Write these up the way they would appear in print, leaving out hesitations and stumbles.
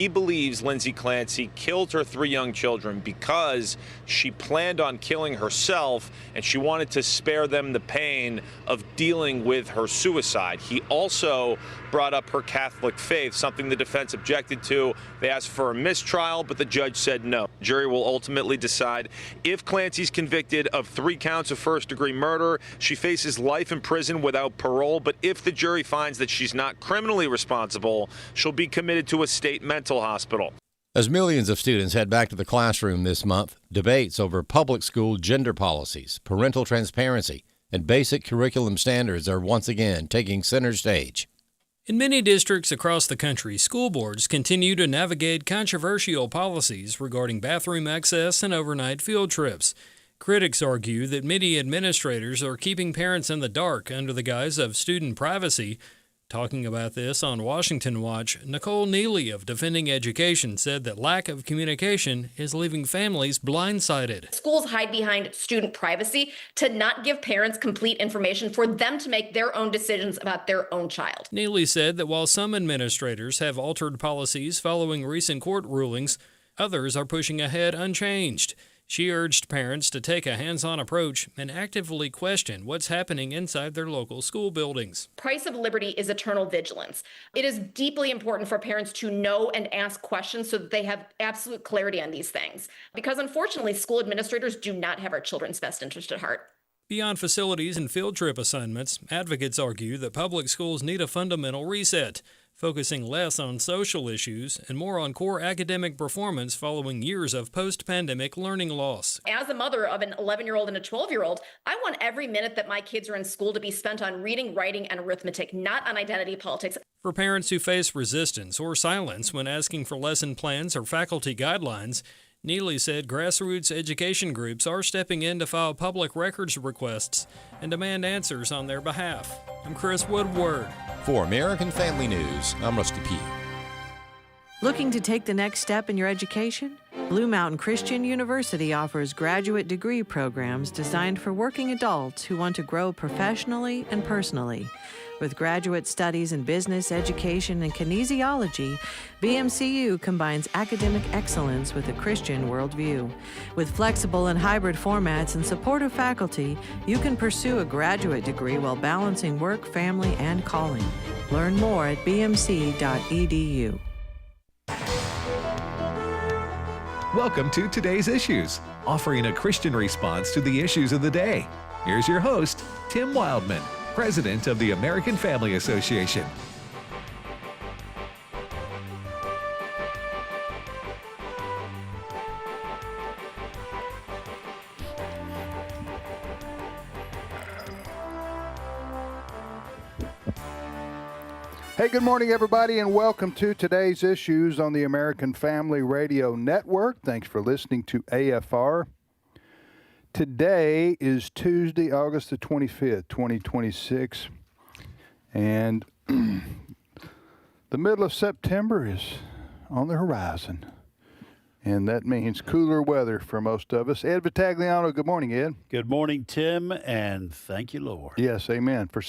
He believes Lindsay Clancy killed her 3 young children because she planned on killing herself and she wanted to spare them the pain of dealing with her suicide. He also brought up her Catholic faith, something the defense objected to. They asked for a mistrial, but the judge said no. The jury will ultimately decide if Clancy's convicted of 3 counts of first-degree murder. She faces life in prison without parole, but if the jury finds that she's not criminally responsible, she'll be committed to a state mental hospital. As millions of students head back to the classroom this month, debates over public school gender policies, parental transparency, and basic curriculum standards are once again taking center stage. In many districts across the country, school boards continue to navigate controversial policies regarding bathroom access and overnight field trips. Critics argue that many administrators are keeping parents in the dark under the guise of student privacy. Talking about this on Washington Watch, Nicole Neely of Defending Education said that lack of communication is leaving families blindsided. Schools hide behind student privacy to not give parents complete information for them to make their own decisions about their own child. Neely said that while some administrators have altered policies following recent court rulings, others are pushing ahead unchanged. She urged parents to take a hands-on approach and actively question what's happening inside their local school buildings. Price of liberty is eternal vigilance. It is deeply important for parents to know and ask questions so that they have absolute clarity on these things. Because unfortunately, school administrators do not have our children's best interest at heart. Beyond facilities and field trip assignments, advocates argue that public schools need a fundamental reset, focusing less on social issues and more on core academic performance following years of post-pandemic learning loss. As a mother of an 11-year-old and a 12-year-old, I want every minute that my kids are in school to be spent on reading, writing, and arithmetic, not on identity politics. For parents who face resistance or silence when asking for lesson plans or faculty guidelines, Neely said grassroots education groups are stepping in to file public records requests and demand answers on their behalf. I'm Chris Woodward. For American Family News, I'm Rusty Pugh. Looking to take the next step in your education? Blue Mountain Christian University offers graduate degree programs designed for working adults who want to grow professionally and personally. With graduate studies in business, education, and kinesiology, BMCU combines academic excellence with a Christian worldview. With flexible and hybrid formats and supportive faculty, you can pursue a graduate degree while balancing work, family, and calling. Learn more at bmc.edu. Welcome to Today's Issues, offering a Christian response to the issues of the day. Here's your host, Tim Wildmon, President of the American Family Association. Hey, good morning, everybody, and welcome to Today's Issues on the American Family Radio Network. Thanks for listening to AFR. Today is Tuesday, August the 25th, 2026, and the middle of September is on the horizon, and that means cooler weather for most of us. Ed Vitagliano, good morning, Ed. Good morning, Tim, and thank you, Lord. Yes, amen, for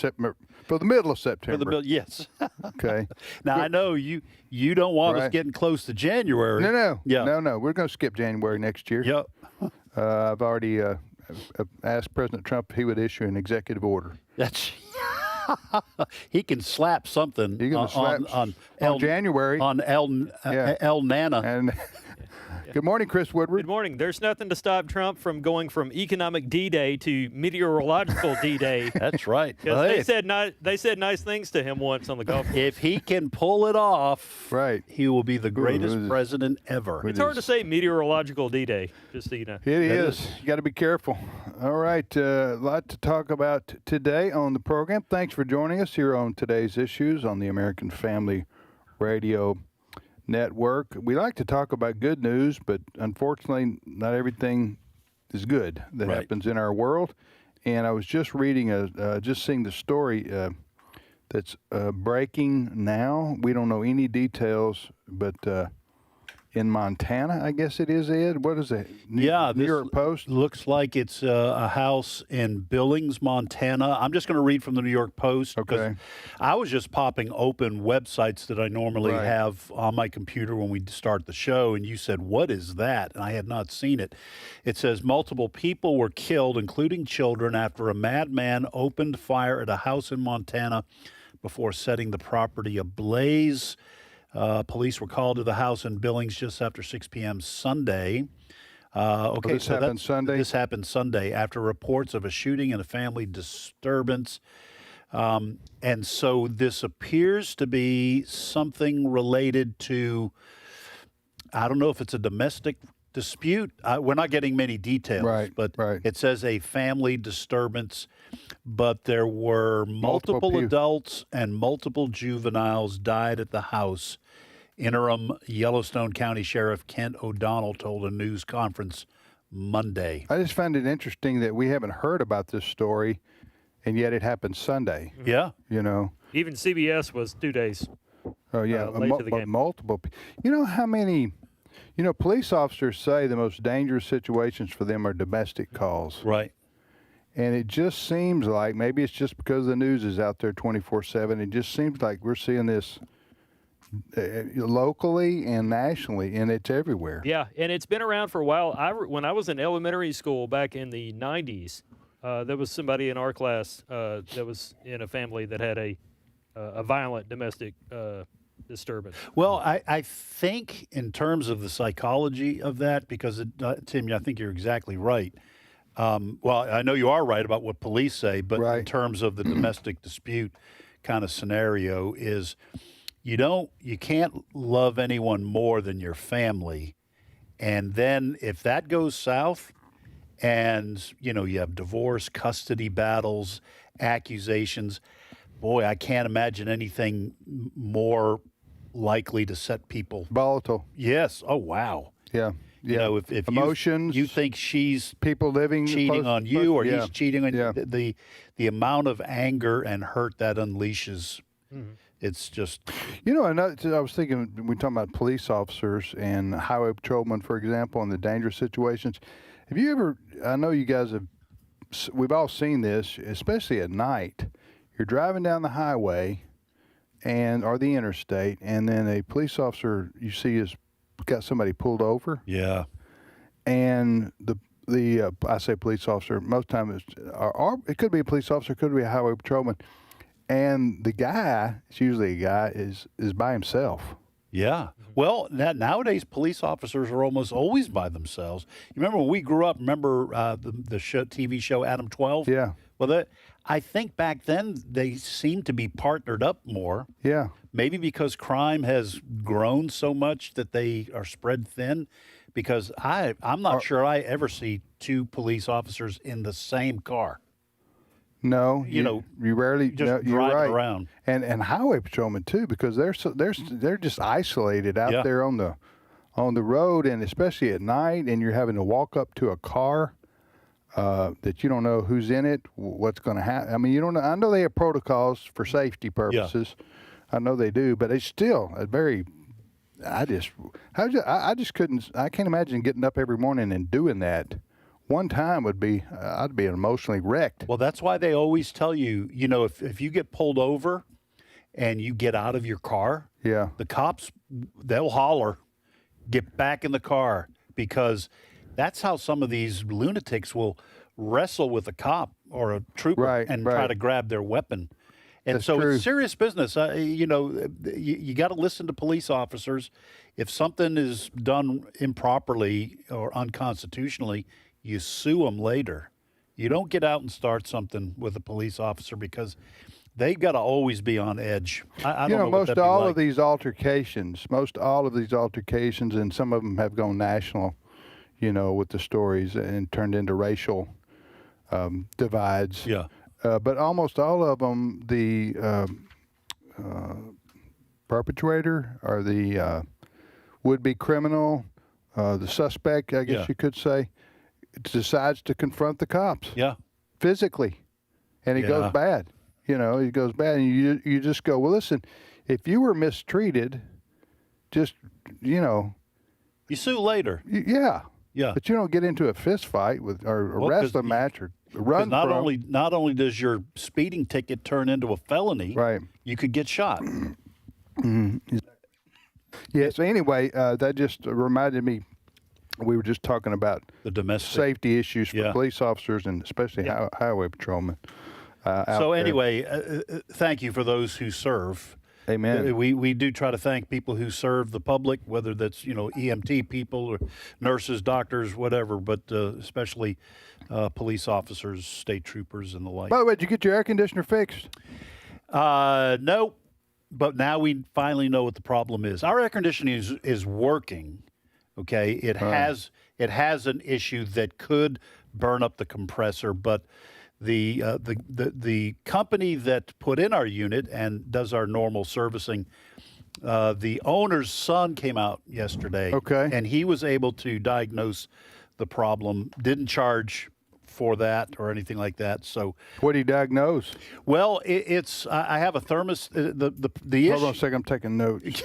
the middle of September. Yes. Okay. Now, I know you don't want us getting close to January. No. Yeah. No. We're going to skip January next year. Yep. I've already asked President Trump if he would issue an executive order. That's he can slap something on January on El Nana. And good morning, Chris Woodward. Good morning. There's nothing to stop Trump from going from economic D-Day to meteorological D-Day. That's right. Well, they said nice things to him once on the golf course. If he can pull it off, right, he will be the greatest president ever. It's hard to say meteorological D-Day, just so you know. It is. You got to be careful. All right, a lot to talk about today on the program. Thanks for joining us here on Today's Issues on the American Family Radio Network. We like to talk about good news, but unfortunately, not everything is good that happens in our world. And I was just reading, just seeing the story that's breaking now. We don't know any details, but in Montana, I guess it is, Ed. What is it? New York Post? Looks like it's a house in Billings, Montana. I'm just going to read from the New York Post. Okay. I was just popping open websites that I normally have on my computer when we start the show, and you said, what is that? And I had not seen it. It says multiple people were killed, including children, after a madman opened fire at a house in Montana before setting the property ablaze. Police were called to the house in Billings just after 6 p.m. Sunday. This happened Sunday? This happened Sunday after reports of a shooting and a family disturbance. And so this appears to be something related to, I don't know if it's a domestic dispute. We're not getting many details, but it says a family disturbance. But there were multiple adults and multiple juveniles died at the house. Interim Yellowstone County Sheriff Kent O'Donnell told a news conference Monday. I just found it interesting that we haven't heard about this story, and yet it happened Sunday. Yeah. You know. Even CBS was 2 days. Oh, yeah. Late to the game. Multiple. You know how many... You know, police officers say the most dangerous situations for them are domestic calls. Right. And it just seems like, maybe it's just because the news is out there 24/7, it just seems like we're seeing this locally and nationally, and it's everywhere. Yeah, and it's been around for a while. When I was in elementary school back in the 90s, there was somebody in our class that was in a family that had a violent domestic disturbance. Well, I think in terms of the psychology of that, because, Tim, I think you're exactly right. Well, I know you are right about what police say, but in terms of the domestic dispute kind of scenario is you can't love anyone more than your family. And then if that goes south and, you have divorce, custody battles, accusations, boy, I can't imagine anything more likely to set people volatile. Yes. Oh, wow. Yeah. You know, if emotions, you think she's people living cheating on you, or he's cheating on you, the amount of anger and hurt that unleashes, it's just. You know, I was thinking, we talking about police officers and highway patrolmen, for example, in the dangerous situations. Have you ever? I know you guys have. We've all seen this, especially at night. You're driving down the highway, or the interstate, and then a police officer you see is got somebody pulled over. Yeah. And the I say police officer, most times it could be a police officer, it could be a highway patrolman. And the guy, it's usually a guy, is by himself. Yeah. Well, nowadays police officers are almost always by themselves. You remember when we grew up, the TV show Adam 12? Yeah. Well, I think back then they seemed to be partnered up more. Yeah. Maybe because crime has grown so much that they are spread thin. Because I'm not sure I ever see two police officers in the same car. No, you rarely. Just you're driving right. around. And highway patrolmen too, because they're just isolated out there on the road, and especially at night, and you're having to walk up to a car that you don't know who's in it, what's going to happen. I mean, you don't know. I know they have protocols for safety purposes. Yeah. I know they do, but it's still a very. I just couldn't. I can't imagine getting up every morning and doing that. One time would be, I'd be emotionally wrecked. Well, that's why they always tell you, if you get pulled over and you get out of your car, the cops, they'll holler, get back in the car, because that's how some of these lunatics will wrestle with a cop or a trooper try to grab their weapon. And that's so true. It's serious business. You got to listen to police officers. If something is done improperly or unconstitutionally, you sue them later. You don't get out and start something with a police officer, because they've got to always be on edge. I don't know most all of these altercations, and some of them have gone national, with the stories and turned into racial divides. Yeah. But almost all of them, the perpetrator or the would-be criminal, the suspect, I guess you could say, decides to confront the cops. Yeah. Physically. And it goes bad. It goes bad. And you just go, well, listen, if you were mistreated, just, You sue later. Yeah. Yeah. But you don't get into a fist fight with or a wrestling match or run not from. not only does your speeding ticket turn into a felony, right, you could get shot. Yeah. So anyway, that just reminded me. We were just talking about the domestic safety issues for police officers and especially highway patrolmen. So anyway, thank you for those who serve. Amen. We do try to thank people who serve the public, whether that's EMT people or nurses, doctors, whatever, but especially police officers, state troopers, and the like. By the way, did you get your air conditioner fixed? No, but now we finally know what the problem is. Our air conditioning is working. Okay, it has an issue that could burn up the compressor, but the company that put in our unit and does our normal servicing, the owner's son came out yesterday. Okay. And he was able to diagnose the problem, didn't charge for that or anything like that. So what did he diagnose? Well, I have a thermos. The issue. Hold on a second, I'm taking notes.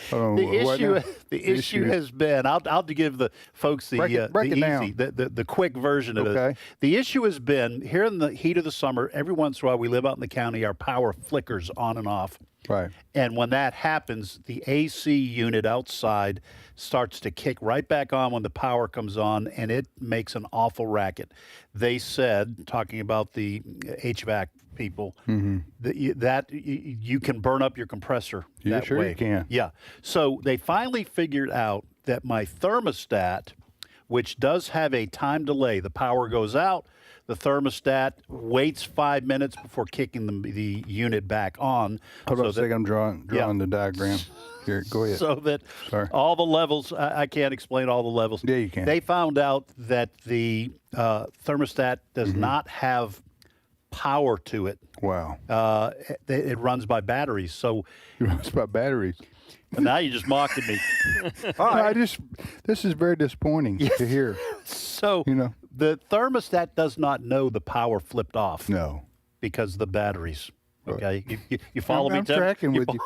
The issue has been. I'll give the folks the quick version of it. The issue has been here in the heat of the summer. Every once in a while, we live out in the county. Our power flickers on and off. Right. And when that happens, the AC unit outside starts to kick right back on when the power comes on, and it makes an awful racket. They said, talking about the HVAC people, that you can burn up your compressor that sure way. You can. Yeah. So they finally figured out that my thermostat, which does have a time delay, the power goes out, the thermostat waits 5 minutes before kicking the unit back on. Hold on a second, I'm drawing the diagram. Here, go ahead. So that all the levels, I can't explain all the levels. Yeah, you can. They found out that the thermostat does not have power to it. Wow. It runs by batteries. So it runs by batteries. Now you're just mocking me. All right. This is very disappointing to hear. So the thermostat does not know the power flipped off. No. Because of the batteries. Okay, you follow me, Tim? I'm tracking with you.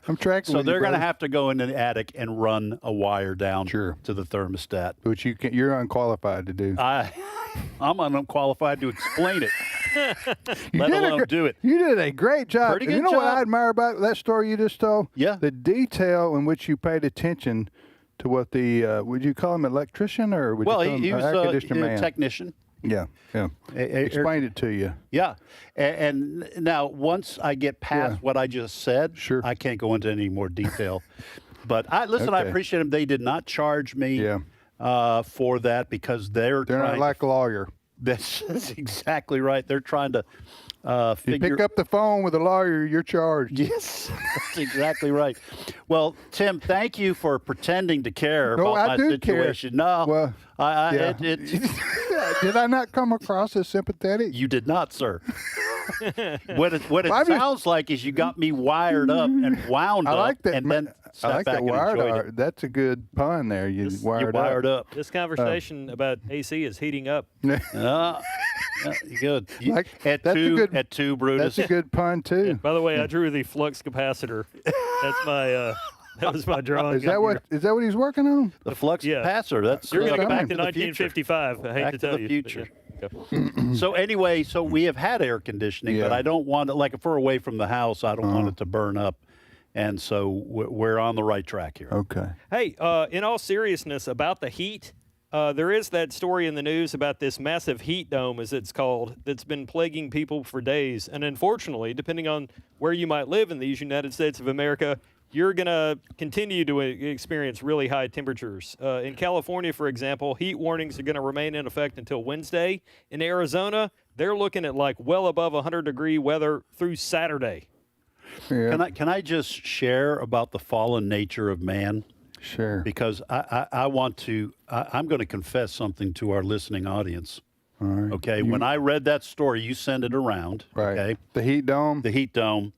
I'm tracking so with you, they're going to have to go in the attic and run a wire down to the thermostat. Which you're unqualified to do. I'm unqualified to explain it, let alone do it. You did a great job. Pretty good You know job. what I admire about that story you just told? Yeah. The detail in which you paid attention to what the, would you call him an electrician or would you call him he was an air conditioner man? A technician. Yeah. Explained it to you. Yeah. And now, once I get past what I just said, I can't go into any more detail. But I appreciate them. They did not charge me for that because they're not like a lawyer. That's exactly right. They're trying to you pick up the phone with a lawyer, you're charged. Yes, that's exactly right. Well, Tim, thank you for pretending to care about my situation. Care. No, well, did I not come across as sympathetic? You did not, sir. What it sounds like is you got me wired up and wound up, and then I like that wired up. That's a good pun there. You wired up. This conversation about AC is heating up. Good. At two, Brutus. That's a good pun too. Yeah, by the way, I drew the flux capacitor. That's my. That was my drawing. Is that what he's working on? The flux capacitor. That's you're going back to 1955. I hate to tell you. Future. So anyway, we have had air conditioning, but I don't want it. Like if we're away from the house, I don't want it to burn up. And so we're on the right track here. Okay. Hey, in all seriousness about the heat, there is that story in the news about this massive heat dome, as it's called, that's been plaguing people for days. And unfortunately, depending on where you might live in these United States of America, you're going to continue to experience really high temperatures. In California, for example, heat warnings are going to remain in effect until Wednesday. In Arizona, they're looking at well above 100-degree weather through Saturday. Yeah. Can I just share about the fallen nature of man? Sure. Because I'm going to confess something to our listening audience. All right. Okay. When I read that story, you sent it around. Right. Okay. The heat dome. The heat dome.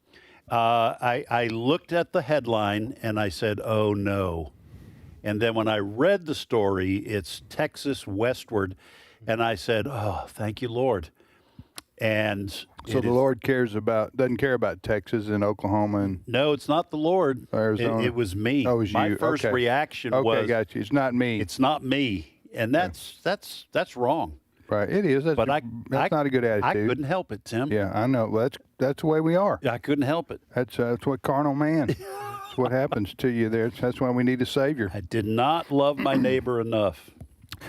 I looked at the headline and I said, oh no. And then when I read the story, it's Texas westward. And I said, oh, thank you, Lord. And so the Lord doesn't care about Texas and Oklahoma and no, it's not the Lord. Arizona. It was me. Oh, it was My you. first Okay. reaction Okay, was, got you. It's not me. it's not me, and that's wrong. Right, it is. That's not a good attitude. I couldn't help it, Tim. Yeah, I know. Well, that's the way we are. I couldn't help it. That's what carnal man. That's what happens to you there. That's why we need a Savior. I did not love my neighbor enough.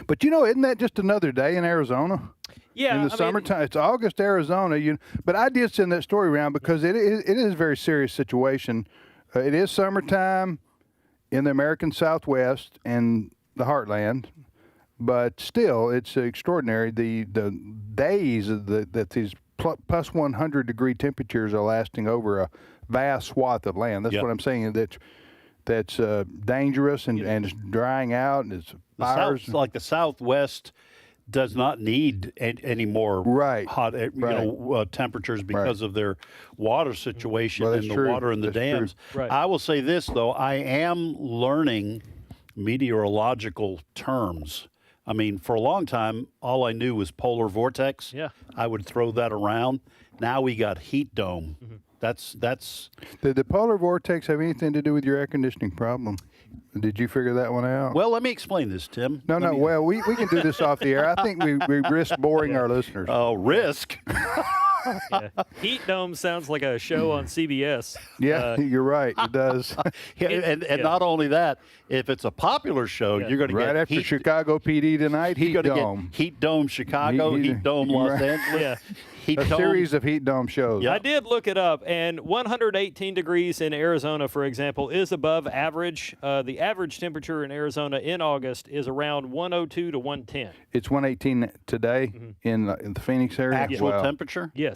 But isn't that just another day in Arizona? Yeah, in the summertime. It's August, Arizona. But I did send that story around because it is a very serious situation. It is summertime in the American Southwest and the heartland. But still, it's extraordinary the days that these plus 100 degree temperatures are lasting over a vast swath of land. That's what I'm saying. That's dangerous and it's drying out and it's fires. Like the Southwest does not need any more hot temperatures because of their water situation and the water in the dams. Right. I will say this, though. I am learning meteorological terms. I mean, for a long time, all I knew was polar vortex. Yeah. I would throw that around. Now we got heat dome. Mm-hmm. That's. Did the polar vortex have anything to do with your air conditioning problem? Did you figure that one out? Well, let me explain this, Tim. No. Well, we can do this off the air. I think we risk boring our listeners. Oh, risk. Yeah. Heat Dome sounds like a show on CBS. Yeah, you're right. It does. And not only that, if it's a popular show, you're going to get right after Chicago PD tonight. Heat Dome. Heat Dome Chicago, Heat Dome Los Angeles. Yeah. A series of Heat Dome shows. I did look it up, and 118 degrees in Arizona, for example, is above average. The average temperature in Arizona in August is around 102 to 110. It's 118 today in the Phoenix area. Actual temperature? Yes.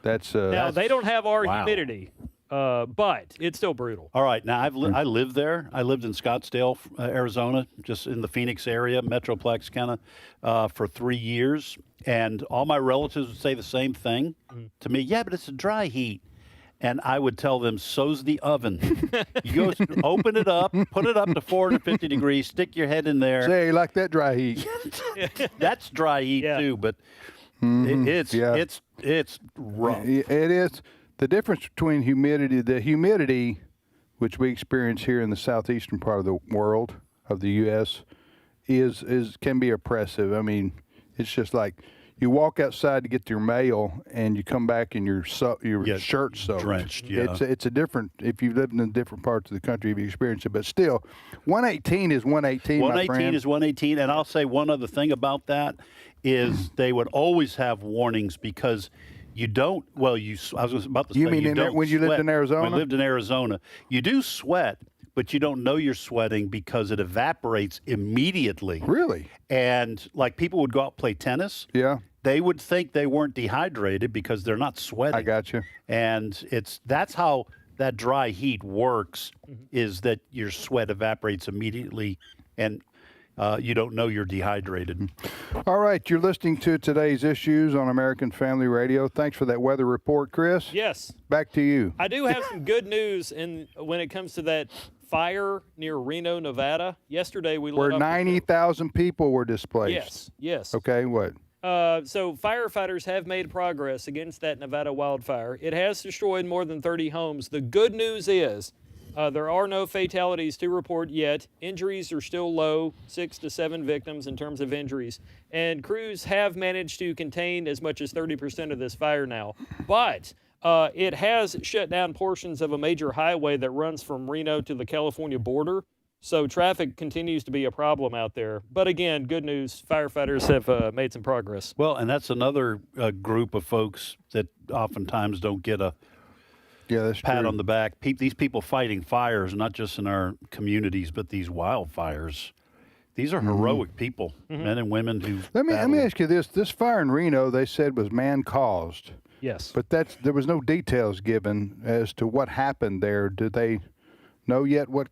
That's now they don't have our humidity, but it's still brutal. All right. Now I lived there. I lived in Scottsdale, Arizona, just in the Phoenix area, Metroplex kind of, for 3 years. And all my relatives would say the same thing to me. Yeah, but it's a dry heat. And I would tell them, so's the oven. You go open it up, put it up to 450 degrees, stick your head in there. Say, you like that dry heat. That's dry heat too, but it's rough. It is. The difference between the humidity, which we experience here in the southeastern part of the world, of the U.S., can be oppressive. I mean, it's just like you walk outside to get your mail and you come back and your shirt's soaked. Drenched, yeah. It's a different, if you've lived in different parts of the country, you've experienced it. But still, 118 is 118, 118 is 118. And I'll say one other thing about that is they would always have warnings because you don't, I was about to say, when you lived in Arizona? When I lived in Arizona. You do sweat, but you don't know you're sweating because it evaporates immediately. Really? And like people would go out and play tennis. Yeah. They would think they weren't dehydrated because they're not sweating. I got you. And that's how that dry heat works, is that your sweat evaporates immediately and you don't know you're dehydrated. All right, you're listening to today's issues on American Family Radio. Thanks for that weather report, Chris. Yes. Back to you. I do have some good news when it comes to that fire near Reno, Nevada. Yesterday we where 90,000 people were displaced. Yes. Okay, what? So firefighters have made progress against that Nevada wildfire. It has destroyed more than 30 homes. The good news is there are no fatalities to report yet. Injuries are still low, 6 to 7 victims in terms of injuries. And crews have managed to contain as much as 30% of this fire now. But it has shut down portions of a major highway that runs from Reno to the California border. So traffic continues to be a problem out there. But again, good news, firefighters have made some progress. Well, and that's another group of folks that oftentimes don't get a pat on the back. These people fighting fires, not just in our communities, but these wildfires. These are heroic people, men and women who. Let me ask you this: this fire in Reno, they said was man-caused. Yes. But there was no details given as to what happened there. Did they know yet what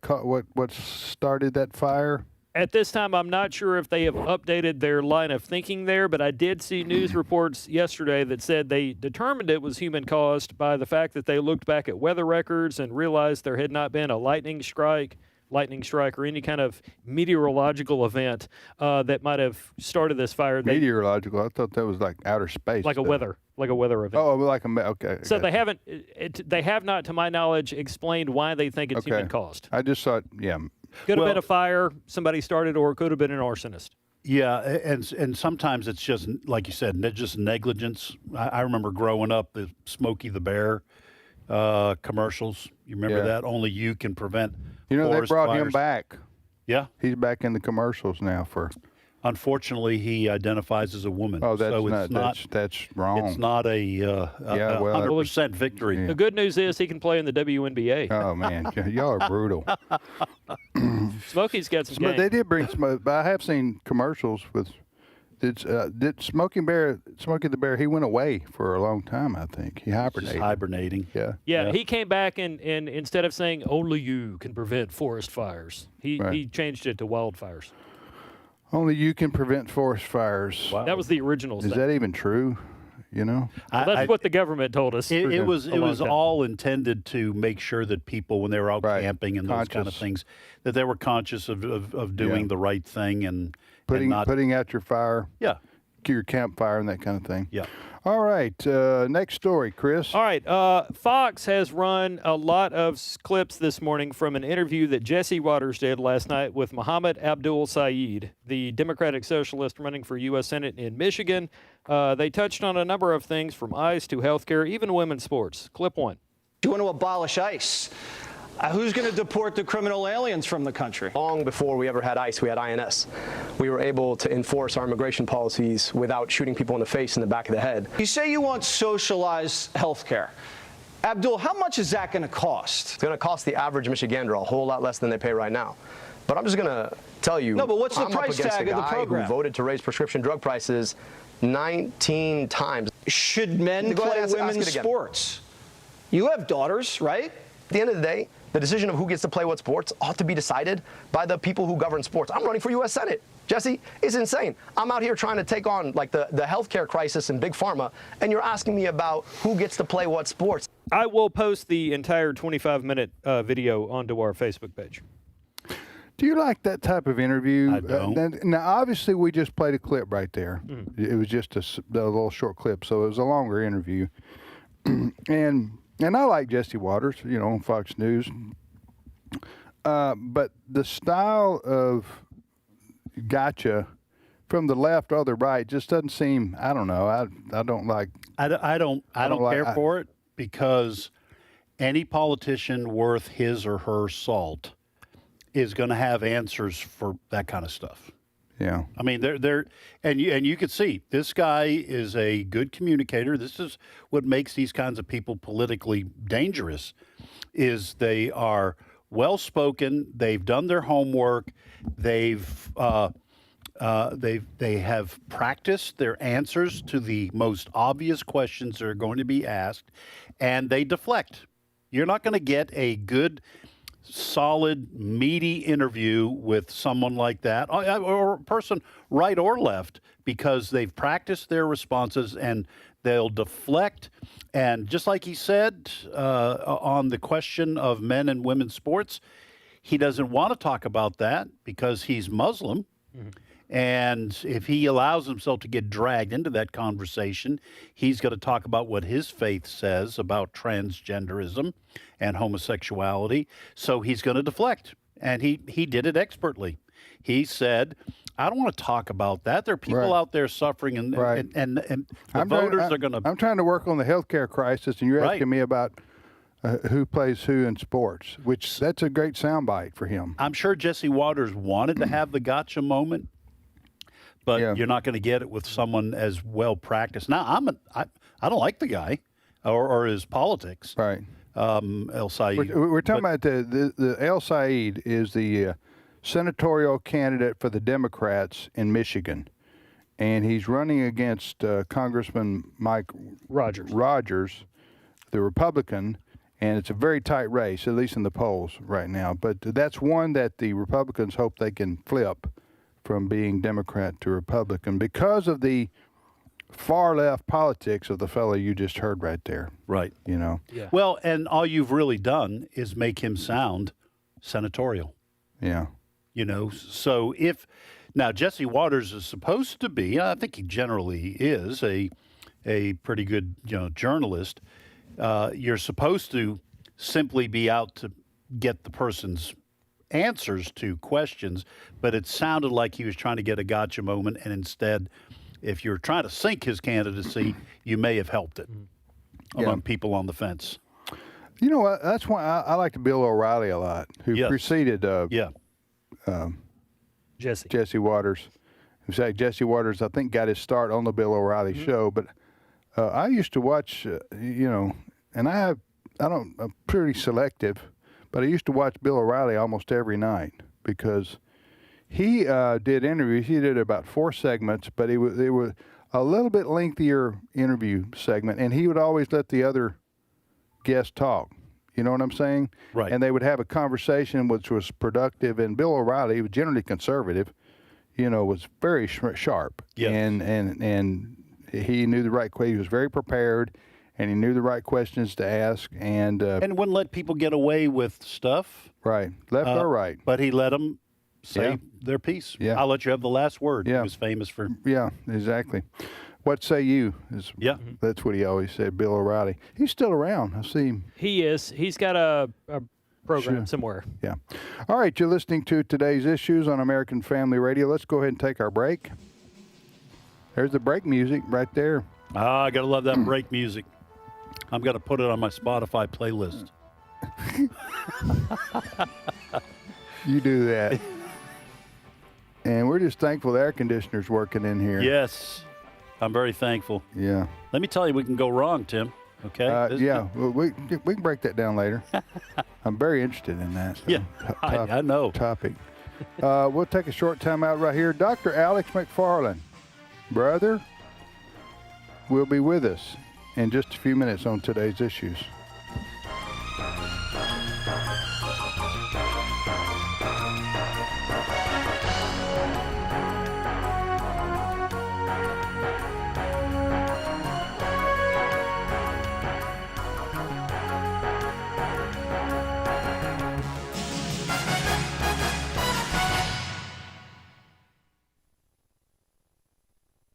started that fire? At this time, I'm not sure if they have updated their line of thinking there, but I did see news reports yesterday that said they determined it was human-caused by the fact that they looked back at weather records and realized there had not been a lightning strike, or any kind of meteorological event that might have started this fire. Meteorological? I thought that was like outer space. Like a weather like a weather event. Oh, like okay. So they haven't. They have not, to my knowledge, explained why they think it's human caused. I just thought, yeah, could have been a fire somebody started, or it could have been an arsonist. Yeah, and sometimes it's just like you said, just negligence. I remember growing up the Smokey the Bear commercials. You remember that? Only you can prevent. They brought fires. him back. Yeah, he's back in the commercials now for. Unfortunately, he identifies as a woman. Oh, that's so that's wrong. It's not a 100% victory. Yeah. The good news is he can play in the WNBA. Oh man, y'all are brutal. Smokey's got some game. They did bring smoke, but I have seen commercials with. Did Smokey the Bear? He went away for a long time. I think he hibernated. Just hibernating. Yeah. He came back and instead of saying only you can prevent forest fires, he changed it to wildfires. Only you can prevent forest fires. Wow. That was the original. Is that even true? That's what the government told us. It was all intended to make sure that people, when they were out camping and those kind of things, that they were conscious of doing the right thing and putting out your fire. Yeah. Your campfire and that kind of thing. Yeah. All right. Next story, Chris. All right. Fox has run a lot of clips this morning from an interview that Jesse Waters did last night with Mohammed Abdul Saeed, the Democratic Socialist running for U.S. Senate in Michigan. They touched on a number of things from ICE to healthcare, even women's sports. Clip 1. You want to abolish ICE? Who's going to deport the criminal aliens from the country? Long before we ever had ICE, we had INS. We were able to enforce our immigration policies without shooting people in the face and the back of the head. You say you want socialized health care. Abdul, how much is that going to cost? It's going to cost the average Michigander a whole lot less than they pay right now. But I'm just going to tell you, no, but what's the I'm price up against tag a of the guy program? who voted to raise prescription drug prices 19 times. Should men play women's sports? You have daughters, right? At the end of the day, the decision of who gets to play what sports ought to be decided by the people who govern sports. I'm running for U.S. Senate. Jesse, it's insane. I'm out here trying to take on like the healthcare crisis in Big Pharma, and you're asking me about who gets to play what sports. I will post the entire 25-minute video onto our Facebook page. Do you like that type of interview? I don't. Now, obviously, we just played a clip right there. It was just a little short clip, so it was a longer interview. And I like Jesse Waters, on Fox News. But the style of gotcha from the left or the right just doesn't seem. I don't know. I don't like. I don't care for it because any politician worth his or her salt is going to have answers for that kind of stuff. Yeah. I mean, and you could see this guy is a good communicator. This is what makes these kinds of people politically dangerous, is they are well-spoken. They've done their homework. They have practiced their answers to the most obvious questions that are going to be asked, and they deflect. You're not going to get a good, solid, meaty interview with someone like that, or a person right or left, because they've practiced their responses and they'll deflect. And just like he said on the question of men and women's sports, he doesn't want to talk about that because he's Muslim. Mm-hmm. And if he allows himself to get dragged into that conversation, he's going to talk about what his faith says about transgenderism and homosexuality. So he's going to deflect. And he did it expertly. He said, I don't want to talk about that. There are people out there suffering, and the voters are going to... I'm trying to work on the healthcare crisis, and you're asking me about who plays who in sports, which that's a great soundbite for him. I'm sure Jesse Waters wanted to have the gotcha moment, but you're not going to get it with someone as well practiced. Now, I don't like the guy or his politics. Right. El Said. We're talking about the El Said is the senatorial candidate for the Democrats in Michigan, and he's running against Congressman Mike Rogers, the Republican, and it's a very tight race, at least in the polls right now. But that's one that the Republicans hope they can flip from being Democrat to Republican because of the far left politics of the fellow you just heard right there. Right. Yeah. Well, and all you've really done is make him sound senatorial. Yeah. So now Jesse Waters is supposed to be, I think he generally is, a a pretty good journalist, you're supposed to simply be out to get the person's answers to questions, but it sounded like he was trying to get a gotcha moment, and instead, if you're trying to sink his candidacy, you may have helped it among people on the fence. You know what? That's why I like Bill O'Reilly a lot, who preceded Jesse Waters. In fact, Jesse Waters, I think, got his start on the Bill O'Reilly show. But I used to watch, and I'm pretty selective, but I used to watch Bill O'Reilly almost every night because he did interviews. He did about 4 segments, but they were a little bit lengthier interview segment, and he would always let the other guests talk. You know what I'm saying? Right. And they would have a conversation which was productive. And Bill O'Reilly, he was generally conservative, was very sharp. Yes. And he knew the right question. He was very prepared, and he knew the right questions to ask. And wouldn't let people get away with stuff. Right. Left or right. But he let them say their piece. Yeah. I'll let you have the last word. Yeah. He was famous for. Yeah, exactly. What say you? That's what he always said, Bill O'Reilly. He's still around. I see him. He is. He's got a program somewhere. Yeah. All right, you're listening to Today's Issues on American Family Radio. Let's go ahead and take our break. There's the break music right there. I got to love that break music. I'm going to put it on my Spotify playlist. You do that. And we're just thankful the air conditioner's working in here. Yes. I'm very thankful. Yeah. Let me tell you, we can go wrong, Tim. Okay? Well, we can break that down later. I'm very interested in that. I know. Topic. We'll take a short time out right here. Dr. Alex McFarland, brother, will be with us in just a few minutes on Today's Issues.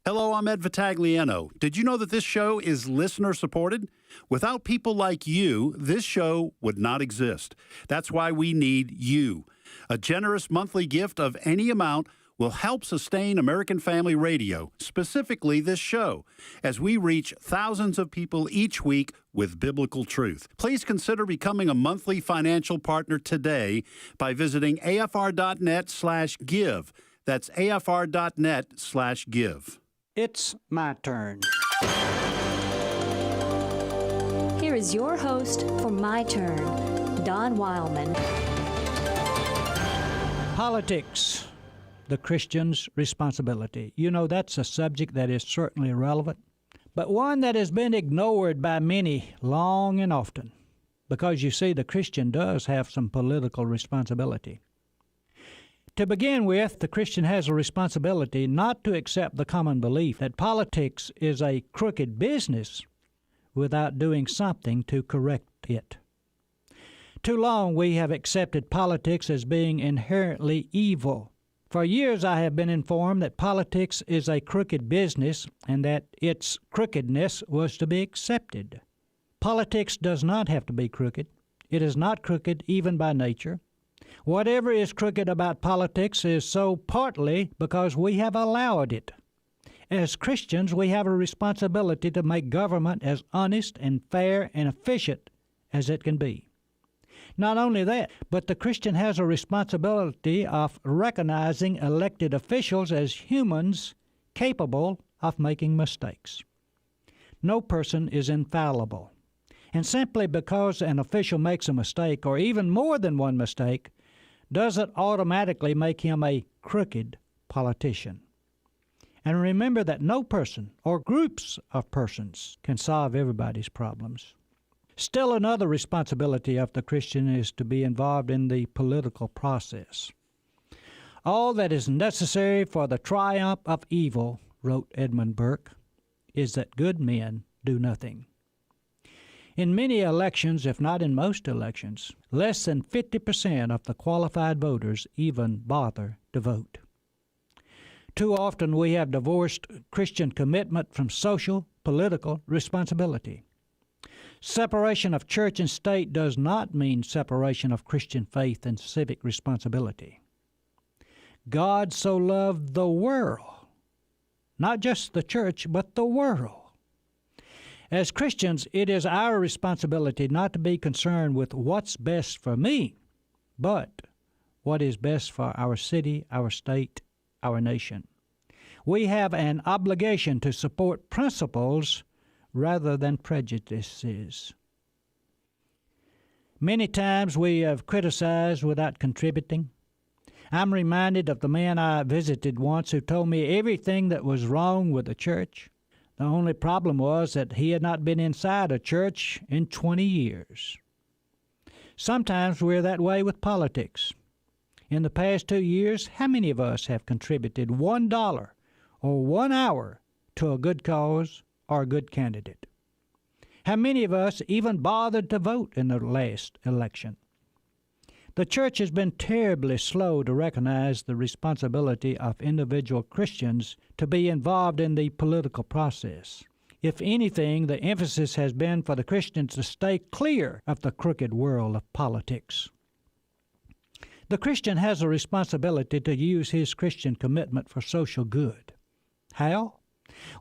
Hello, I'm Ed Vitagliano. Did you know that this show is listener-supported? Without people like you, this show would not exist. That's why we need you. A generous monthly gift of any amount will help sustain American Family Radio, specifically this show, as we reach thousands of people each week with biblical truth. Please consider becoming a monthly financial partner today by visiting afr.net/give. That's afr.net/give. It's my turn. Here is your host for My Turn, Don Wildmon. Politics, the Christian's responsibility. You know, that's a subject that is certainly relevant, but one that has been ignored by many long and often, because you see, the Christian does have some political responsibility. To begin with, the Christian has a responsibility not to accept the common belief that politics is a crooked business without doing something to correct it. Too long we have accepted politics as being inherently evil. For years I have been informed that politics is a crooked business and that its crookedness was to be accepted. Politics does not have to be crooked. It is not crooked even by nature. Whatever is crooked about politics is so partly because we have allowed it. As Christians, we have a responsibility to make government as honest and fair and efficient as it can be. Not only that, but the Christian has a responsibility of recognizing elected officials as humans capable of making mistakes. No person is infallible. And simply because an official makes a mistake, or even more than one mistake, doesn't automatically make him a crooked politician. And remember that no person or groups of persons can solve everybody's problems. Still, another responsibility of the Christian is to be involved in the political process. All that is necessary for the triumph of evil, wrote Edmund Burke, is that good men do nothing. In many elections, if not in most elections, less than 50% of the qualified voters even bother to vote. Too often we have divorced Christian commitment from social, political responsibility. Separation of church and state does not mean separation of Christian faith and civic responsibility. God so loved the world, not just the church, but the world. As Christians, it is our responsibility not to be concerned with what's best for me, but what is best for our city, our state, our nation. We have an obligation to support principles rather than prejudices. Many times we have criticized without contributing. I'm reminded of the man I visited once who told me everything that was wrong with the church. The only problem was that he had not been inside a church in 20 years. Sometimes we're that way with politics. In the past 2 years, how many of us have contributed $1 or 1 hour to a good cause or a good candidate? How many of us even bothered to vote in the last election? The church has been terribly slow to recognize the responsibility of individual Christians to be involved in the political process. If anything, the emphasis has been for the Christians to stay clear of the crooked world of politics. The Christian has a responsibility to use his Christian commitment for social good. How?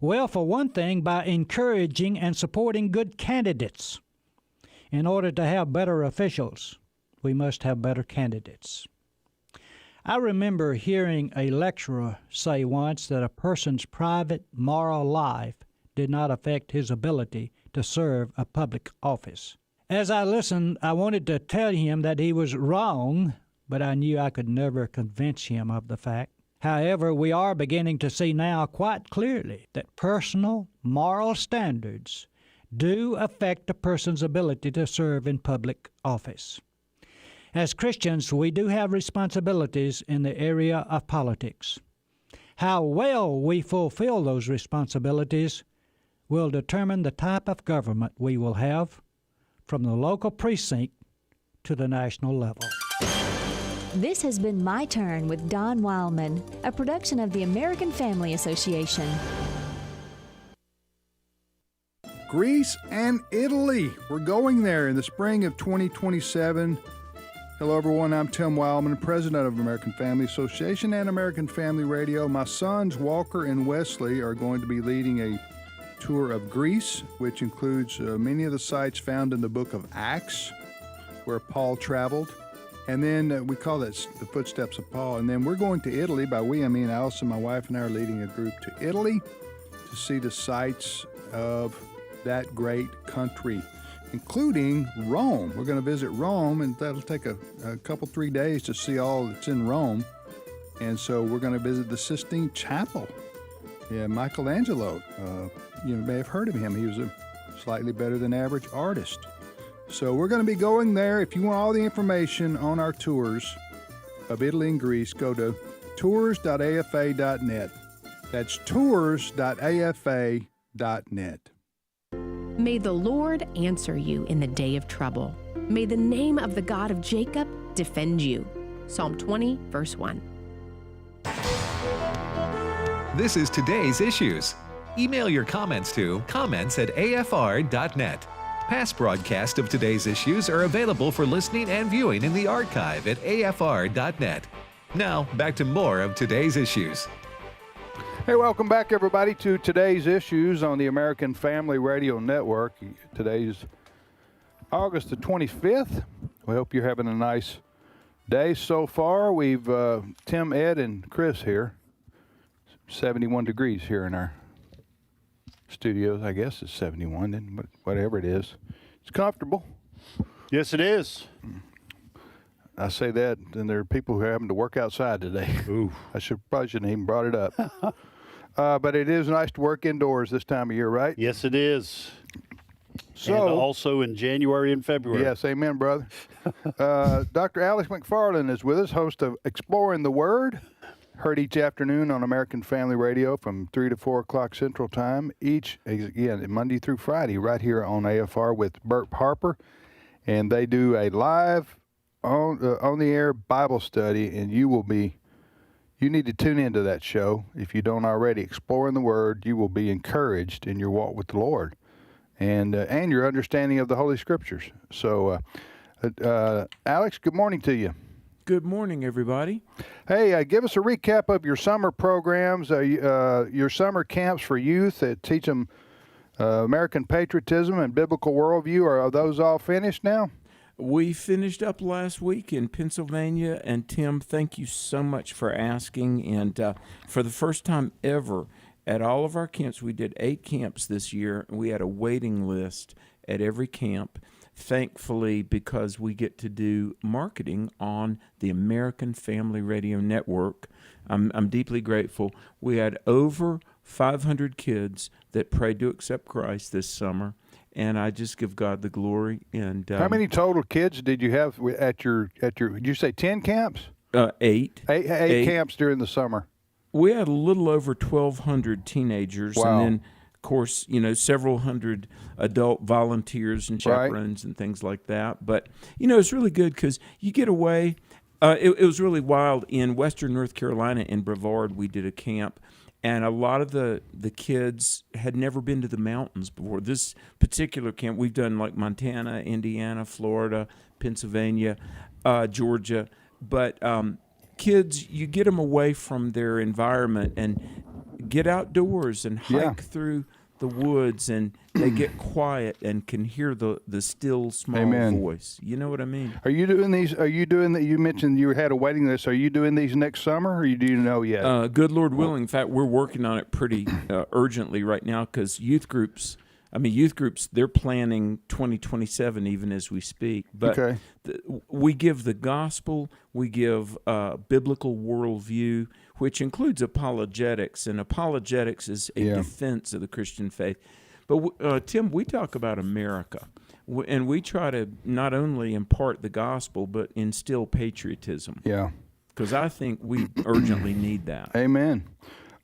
Well, for one thing, by encouraging and supporting good candidates. In order to have better officials, we must have better candidates. I remember hearing a lecturer say once that a person's private moral life did not affect his ability to serve a public office. As I listened, I wanted to tell him that he was wrong, but I knew I could never convince him of the fact. However, we are beginning to see now quite clearly that personal moral standards do affect a person's ability to serve in public office. As Christians, we do have responsibilities in the area of politics. How well we fulfill those responsibilities will determine the type of government we will have, from the local precinct to the national level. This has been My Turn with Don Wildmon, a production of the American Family Association. Greece and Italy. We're going there in the spring of 2027. Hello, everyone. I'm Tim Wildmon, president of American Family Association and American Family Radio. My sons, Walker and Wesley, are going to be leading a tour of Greece, which includes many of the sites found in the book of Acts, where Paul traveled. And then we call that the footsteps of Paul. And then we're going to Italy. By we, I mean Allison, my wife, and I are leading a group to Italy to see the sights of that great country, including Rome. We're going to visit Rome, and that'll take a couple, 3 days to see all that's in Rome. And so we're going to visit the Sistine Chapel. Yeah, Michelangelo, you may have heard of him. He was a slightly better than average artist. So we're going to be going there. If you want all the information on our tours of Italy and Greece, go to tours.afa.net. That's tours.afa.net. May the Lord answer you in the day of trouble. May the name of the God of Jacob defend you. Psalm 20, verse 1. This is Today's Issues. Email your comments to comments@afr.net. Past broadcasts of Today's Issues are available for listening and viewing in the archive at afr.net. Now, back to more of Today's Issues. Hey, welcome back, everybody, to Today's Issues on the American Family Radio Network. Today's August the 25th. We hope you're having a nice day so far. We've Tim, Ed, and Chris here. 71 degrees here in our studios. I guess it's 71, and whatever it is. It's comfortable. Yes, it is. I say that, and there are people who are having to work outside today. Ooh. I probably shouldn't even brought it up. But it is nice to work indoors this time of year, right? Yes, it is. So, and also in January and February. Yes, amen, brother. Dr. Alex McFarland is with us, host of Exploring the Word, heard each afternoon on American Family Radio from 3 to 4 o'clock Central Time, again, Monday through Friday, right here on AFR with Bert Harper. And they do a live, on the air Bible study, and you will be You need to tune into that show. If you don't already, Exploring the Word, you will be encouraged in your walk with the Lord and your understanding of the Holy Scriptures. So, Alex, good morning to you. Good morning, everybody. Hey, give us a recap of your summer programs, your summer camps for youth that teach them American patriotism and biblical worldview. Are those all finished now? We finished up last week in Pennsylvania, and Tim, thank you so much for asking. And for the first time ever at all of our camps, we did 8 camps this year, and we had a waiting list at every camp. Thankfully, because we get to do marketing on the American Family Radio Network, I'm deeply grateful. We had over 500 kids that prayed to accept Christ this summer, and I just give God the glory. And how many total kids did you have at your? Did you say 10 camps? 8. Eight camps during the summer. We had a little over 1,200 teenagers, wow. And then, of course, several hundred adult volunteers and chaperones and things like that. But it's really good because you get away. It was really wild in Western North Carolina in Brevard. We did a camp. And a lot of the kids had never been to the mountains before. This particular camp, we've done like Montana, Indiana, Florida, Pennsylvania, Georgia. But kids, you get them away from their environment and get outdoors and hike through the woods, and they get quiet and can hear the still small Amen. Voice. You know what I mean? Are you doing these? You mentioned you had a waiting list. Are you doing these next summer, or do you know yet? Good Lord willing. In fact, we're working on it pretty urgently right now because youth groups, they're planning 2027 even as we speak. But we give the gospel, we give biblical worldview, which includes apologetics, and apologetics is a defense of the Christian faith. But, Tim, we talk about America, and we try to not only impart the gospel, but instill patriotism. Yeah. Because I think we urgently need that. Amen.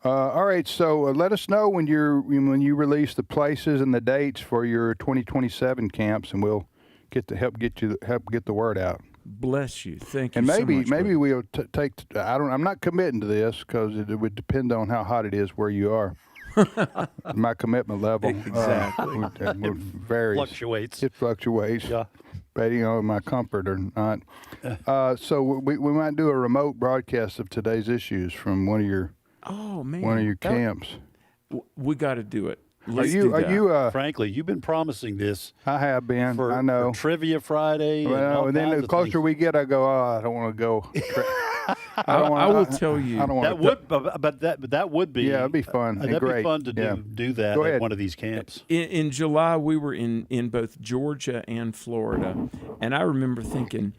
All right, so let us know when you release the places and the dates for your 2027 camps, and we'll help get the word out. Bless you. Thank you. And so much, maybe we'll take. I'm not committing to this because it would depend on how hot it is where you are. My commitment level exactly varies. Fluctuates. It fluctuates. Yeah. Depending on my comfort or not. So we might do a remote broadcast of today's issues from one of your camps. We got to do it. Are you? Frankly, you've been promising this. I have been. I know. For Trivia Friday. Well, and then the closer we get, I go, I don't want to go. I will tell you. I don't want that would be. Yeah, it'd be fun. That'd great. be fun to do that at one of these camps. In July, we were in both Georgia and Florida, and I remember thinking,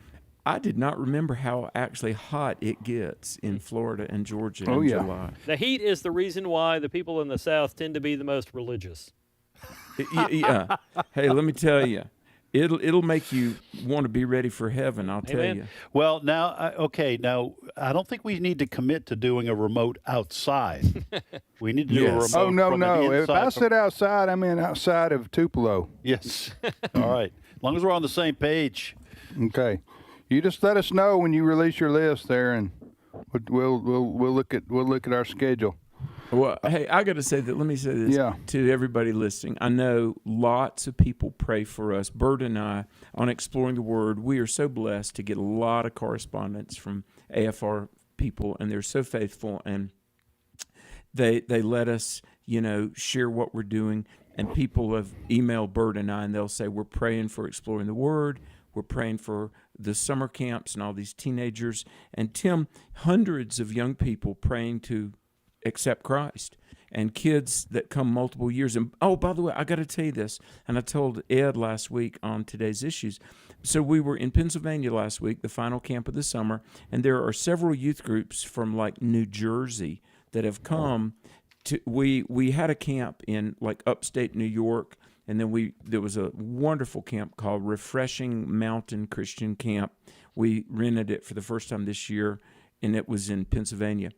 I did not remember how actually hot it gets in Florida and Georgia in July. The heat is the reason why the people in the South tend to be the most religious. Yeah. Hey, let me tell you, it'll make you want to be ready for heaven, I'll tell you. Well, now, I don't think we need to commit to doing a remote outside. We need to do a remote. Oh, no. If I sit outside, I mean outside of Tupelo. Yes. All right. As long as we're on the same page. Okay. You just let us know when you release your list there, and we'll look at our schedule. Well, hey, I got to say that. Let me say this to everybody listening. I know lots of people pray for us. Bert and I, on Exploring the Word, we are so blessed to get a lot of correspondence from AFR people, and they're so faithful, and they let us, share what we're doing. And people have emailed Bert and I, and they'll say, we're praying for Exploring the Word. We're praying for the summer camps and all these teenagers. And Tim, hundreds of young people praying to accept Christ, and kids that come multiple years. And oh, by the way, I got to tell you this, and I told Ed last week on Today's Issues. So we were in Pennsylvania last week, the final camp of the summer, and there are several youth groups from like New Jersey that have come to. We had a camp in like upstate New York. And then there was a wonderful camp called Refreshing Mountain Christian Camp. We rented it for the first time this year, and it was in Pennsylvania.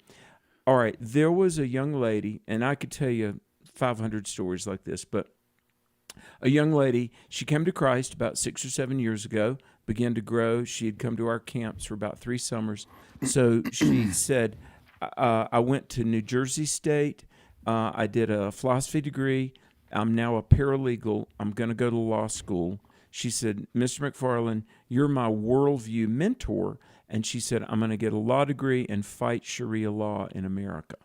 All right, there was a young lady, and I could tell you 500 stories like this, but a young lady, she came to Christ about 6 or 7 years ago, began to grow. She had come to our camps for about 3 summers. So she said, I went to New Jersey State. I did a philosophy degree. I'm now a paralegal. I'm going to go to law school. She said, Mr. McFarland, you're my worldview mentor. And she said, I'm going to get a law degree and fight Sharia law in America.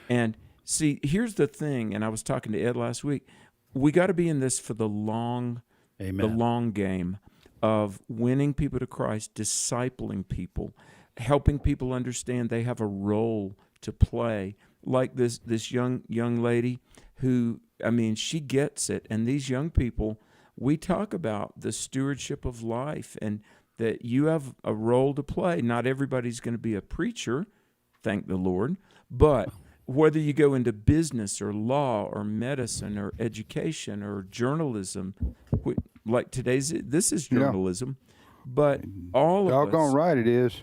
And see, here's the thing, and I was talking to Ed last week, we got to be in this for the long game of winning people to Christ, discipling people, helping people understand they have a role to play. Like this young lady who, I mean, she gets it. And these young people, we talk about the stewardship of life and that you have a role to play. Not everybody's going to be a preacher, thank the Lord, but whether you go into business or law or medicine or education or journalism, like this is journalism, but all of us. Doggone right it is.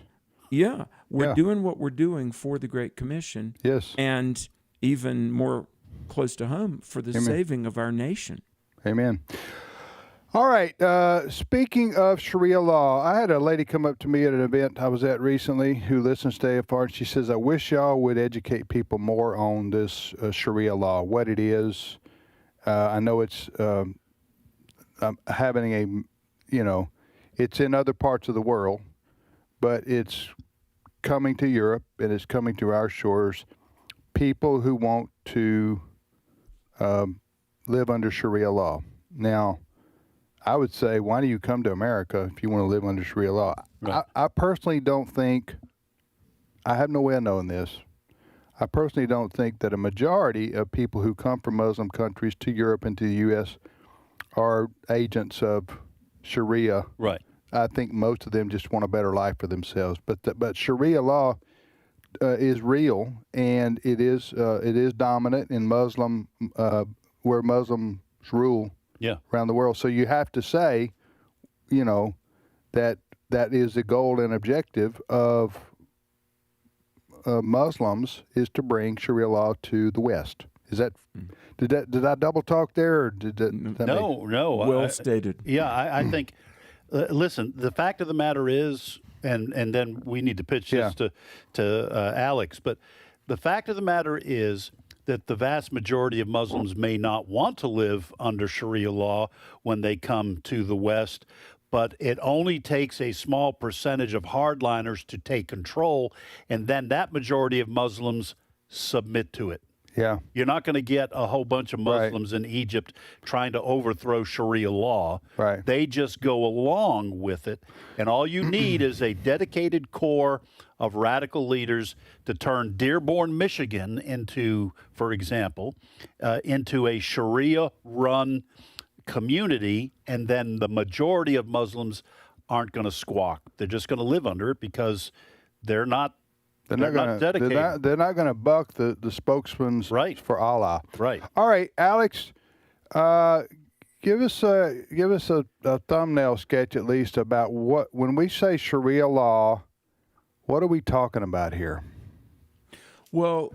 Yeah, we're doing what we're doing for the Great Commission. Yes. And even more close to home, for the saving of our nation. Amen. All right. Speaking of Sharia law, I had a lady come up to me at an event I was at recently who listens to AFR, and she says, I wish y'all would educate people more on this Sharia law, what it is. I know it's having it's in other parts of the world, but it's coming to Europe and it's coming to our shores. People who want to live under Sharia law. Now, I would say, why do you come to America if you want to live under Sharia law? Right. I personally don't think, I have no way of knowing this, I personally don't think that a majority of people who come from Muslim countries to Europe and to the U.S. are agents of Sharia. Right. I think most of them just want a better life for themselves. But Sharia law is real, and it is dominant in Muslim, where Muslims rule around the world. So you have to say, that is the goal and objective of Muslims is to bring Sharia law to the West. Is that did I double talk there, or did that no? Well stated. Yeah, I think. Listen, the fact of the matter is, and then we need to pitch this to Alex. But the fact of the matter is that the vast majority of Muslims may not want to live under Sharia law when they come to the West, but it only takes a small percentage of hardliners to take control, and then that majority of Muslims submit to it. Yeah. You're not going to get a whole bunch of Muslims in Egypt trying to overthrow Sharia law. Right. They just go along with it, and all you need is a dedicated core of radical leaders to turn Dearborn, Michigan into, for example, into a Sharia-run community, and then the majority of Muslims aren't going to squawk. They're just going to live under it because they're not dedicated. They're not going to buck the spokesmen for Allah. Right. All right, Alex, give us a thumbnail sketch at least about when we say Sharia law, what are we talking about here? Well,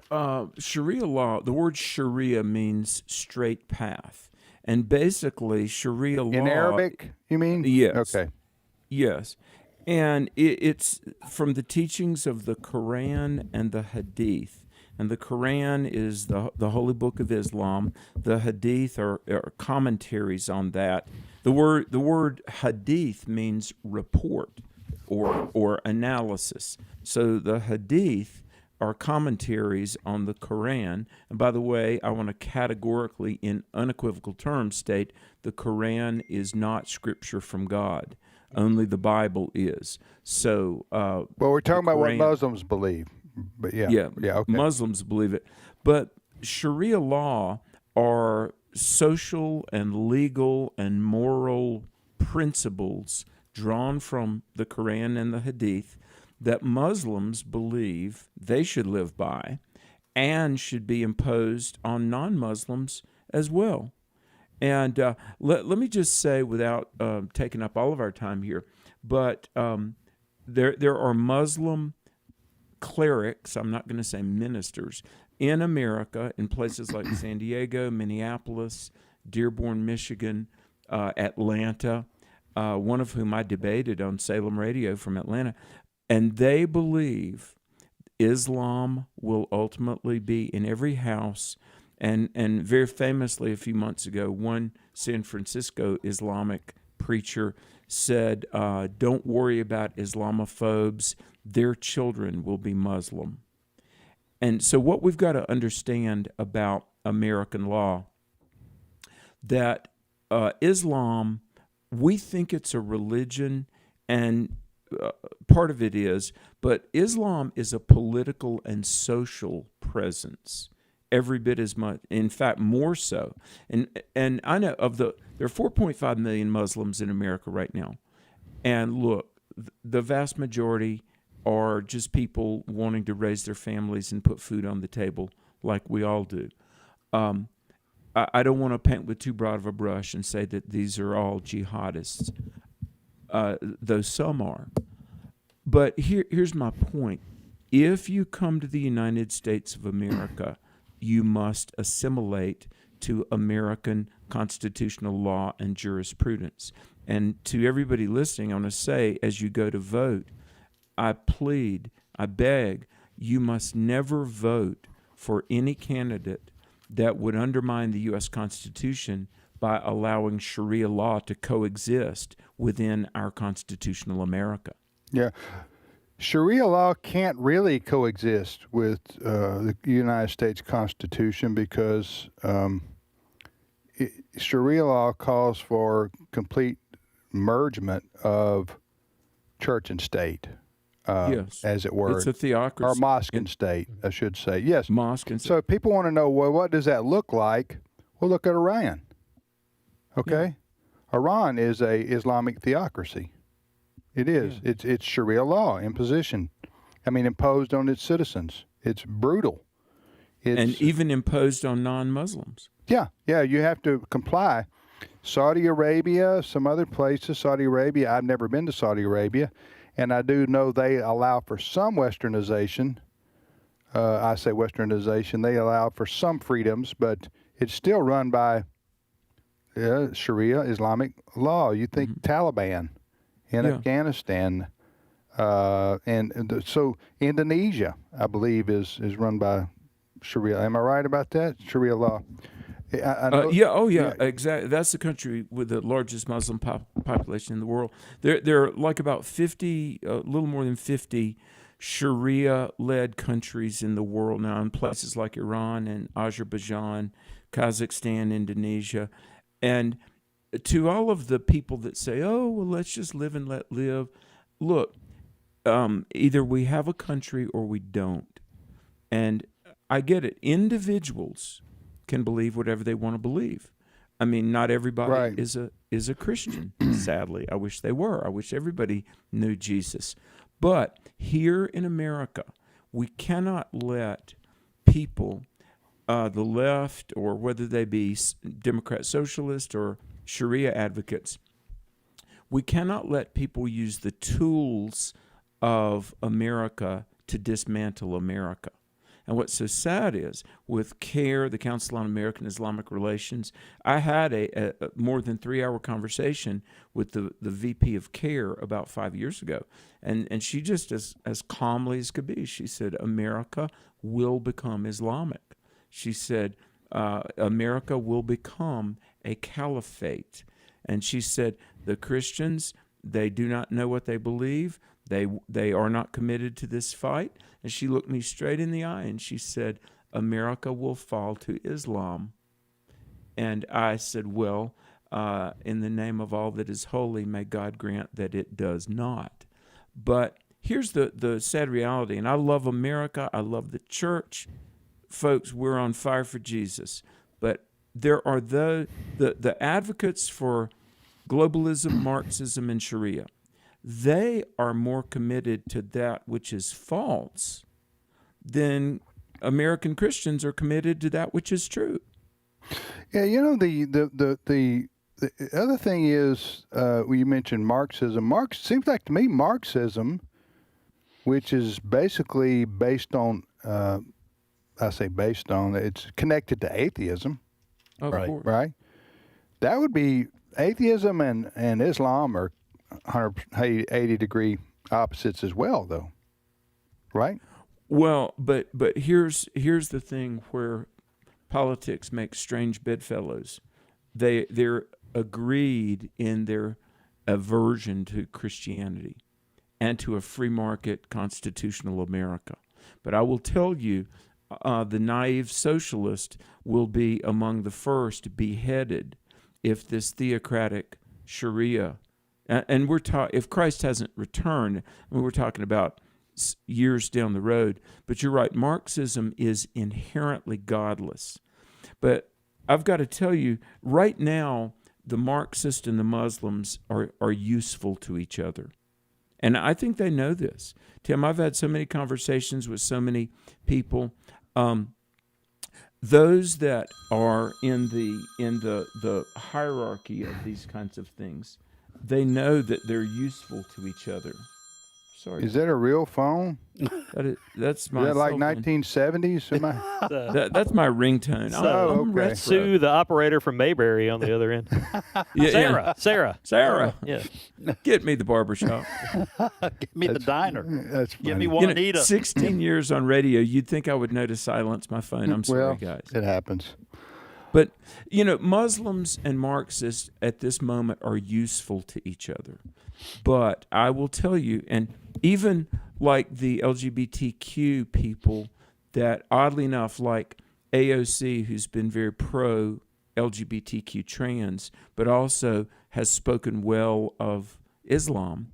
Sharia law, the word Sharia means straight path. And basically, Sharia law... In Arabic, you mean? Yes. Okay. Yes. And it's from the teachings of the Quran and the Hadith. And the Quran is the holy book of Islam. The Hadith are commentaries on that. The word Hadith means report or analysis. So the Hadith are commentaries on the Quran. And by the way, I want to categorically, in unequivocal terms, state the Quran is not scripture from God. Only the Bible is. So, well, we're talking about what Muslims believe. But okay. Muslims believe it. But Sharia law are social and legal and moral principles drawn from the Quran and the Hadith that Muslims believe they should live by and should be imposed on non-Muslims as well. And let me just say, without taking up all of our time here, but there are Muslim clerics, I'm not going to say ministers, in America, in places like San Diego, Minneapolis, Dearborn, Michigan, Atlanta, one of whom I debated on Salem Radio from Atlanta, and they believe Islam will ultimately be in every house. And very famously, a few months ago, one San Francisco Islamic preacher said, don't worry about Islamophobes. Their children will be Muslim. And so what we've got to understand about American law, that Islam, we think it's a religion, and part of it is, but Islam is a political and social presence. Every bit as much, in fact, more so. And I know there are 4.5 million Muslims in America right now. And look, the vast majority are just people wanting to raise their families and put food on the table like we all do. I don't want to paint with too broad of a brush and say that these are all jihadists, though some are. But here's my point. If you come to the United States of America, you must assimilate to American constitutional law and jurisprudence. And to everybody listening, I want to say, as you go to vote, I plead, I beg, you must never vote for any candidate that would undermine the U.S. Constitution by allowing Sharia law to coexist within our constitutional America. Yeah. Sharia law can't really coexist with the United States Constitution because Sharia law calls for complete mergement of church and state, yes, as it were. It's a theocracy. Or mosque and state, I should say. Yes. Mosque and state. So if people want to know, well, what does that look like? Well, look at Iran. Okay? Yeah. Iran is a Islamic theocracy. It is. Yeah. It's Sharia law imposition. I mean, imposed on its citizens. It's brutal. And even imposed on non-Muslims. Yeah, you have to comply. Saudi Arabia, some other places, Saudi Arabia, I've never been to Saudi Arabia, and I do know they allow for some westernization. I say westernization. They allow for some freedoms, but it's still run by Sharia, Islamic law. You think Taliban in Afghanistan, and so Indonesia, I believe, is run by Sharia. Am I right about that? Sharia law. Exactly. That's the country with the largest Muslim population in the world. There are like about 50, a little more than 50 Sharia-led countries in the world now, in places like Iran and Azerbaijan, Kazakhstan, Indonesia. And to all of the people that say, oh, well, let's just live and let live, look, either we have a country or we don't. And I get it. Individuals can believe whatever they want to believe. I mean, not everybody is a Christian, sadly. I wish they were. I wish everybody knew Jesus. But here in America, we cannot let people, the left, or whether they be Democrat socialist or Sharia advocates, we cannot let people use the tools of America to dismantle America. And what's so sad is, with CARE, the Council on American Islamic Relations, I had a more than 3-hour conversation with the VP of CARE about 5 years ago. And she just, as calmly as could be, she said, America will become Islamic. She said, America will become a caliphate. And she said, the Christians, they do not know what they believe. They are not committed to this fight. And she looked me straight in the eye and she said, America will fall to Islam. And I said, well, in the name of all that is holy, may God grant that it does not. But here's the sad reality, and I love America, I love the church. Folks, we're on fire for Jesus. But there are the advocates for globalism, Marxism, and Sharia. They are more committed to that which is false than American Christians are committed to that which is true. Yeah, you know, the other thing is, you mentioned Marxism. Seems like to me Marxism, which is basically based on, I say based on, it's connected to atheism. Of course. Right? That would be, atheism and Islam are 180-degree opposites as well, though, right? Well, but here's the thing where politics makes strange bedfellows. They're agreed in their aversion to Christianity and to a free market constitutional America. But I will tell you, the naive socialist will be among the first beheaded if this theocratic Sharia, and if Christ hasn't returned, we're talking about years down the road. But you're right, Marxism is inherently godless. But I've got to tell you, right now, the Marxists and the Muslims are useful to each other. And I think they know this. Tim, I've had so many conversations with so many people. Those that are in the hierarchy of these kinds of things, they know that they're useful to each other. Sorry. Is that a real phone? That's my. Is that like cell phone. 1970s? That's my ringtone. Okay. Sue, the operator from Mayberry, on the other end. Sarah. Yeah. Get me the barbershop. Give me the diner. That's funny. Give me Juanita. 16 years on radio, you'd think I would know to silence my phone. I'm sorry, guys. It happens. But, Muslims and Marxists at this moment are useful to each other. But I will tell you, and even like the LGBTQ people that, oddly enough, like AOC, who's been very pro-LGBTQ trans, but also has spoken well of Islam.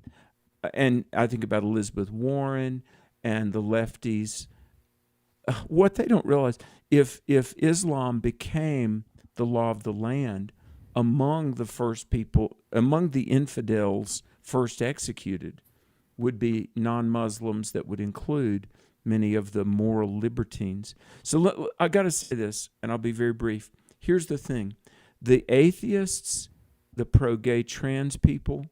And I think about Elizabeth Warren and the lefties. What they don't realize, if Islam became the law of the land, among the infidels first executed would be non-Muslims that would include many of the moral libertines. So I got to say this, and I'll be very brief. Here's the thing. The atheists, the pro-gay trans people,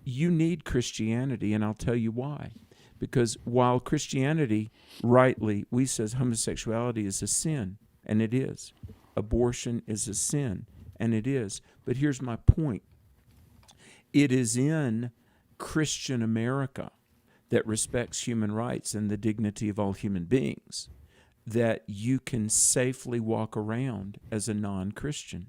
you need Christianity, and I'll tell you why. Because while Christianity, rightly, we says homosexuality is a sin, and it is. Abortion is a sin, and it is. But here's my point. It is in Christian America that respects human rights and the dignity of all human beings that you can safely walk around as a non-Christian.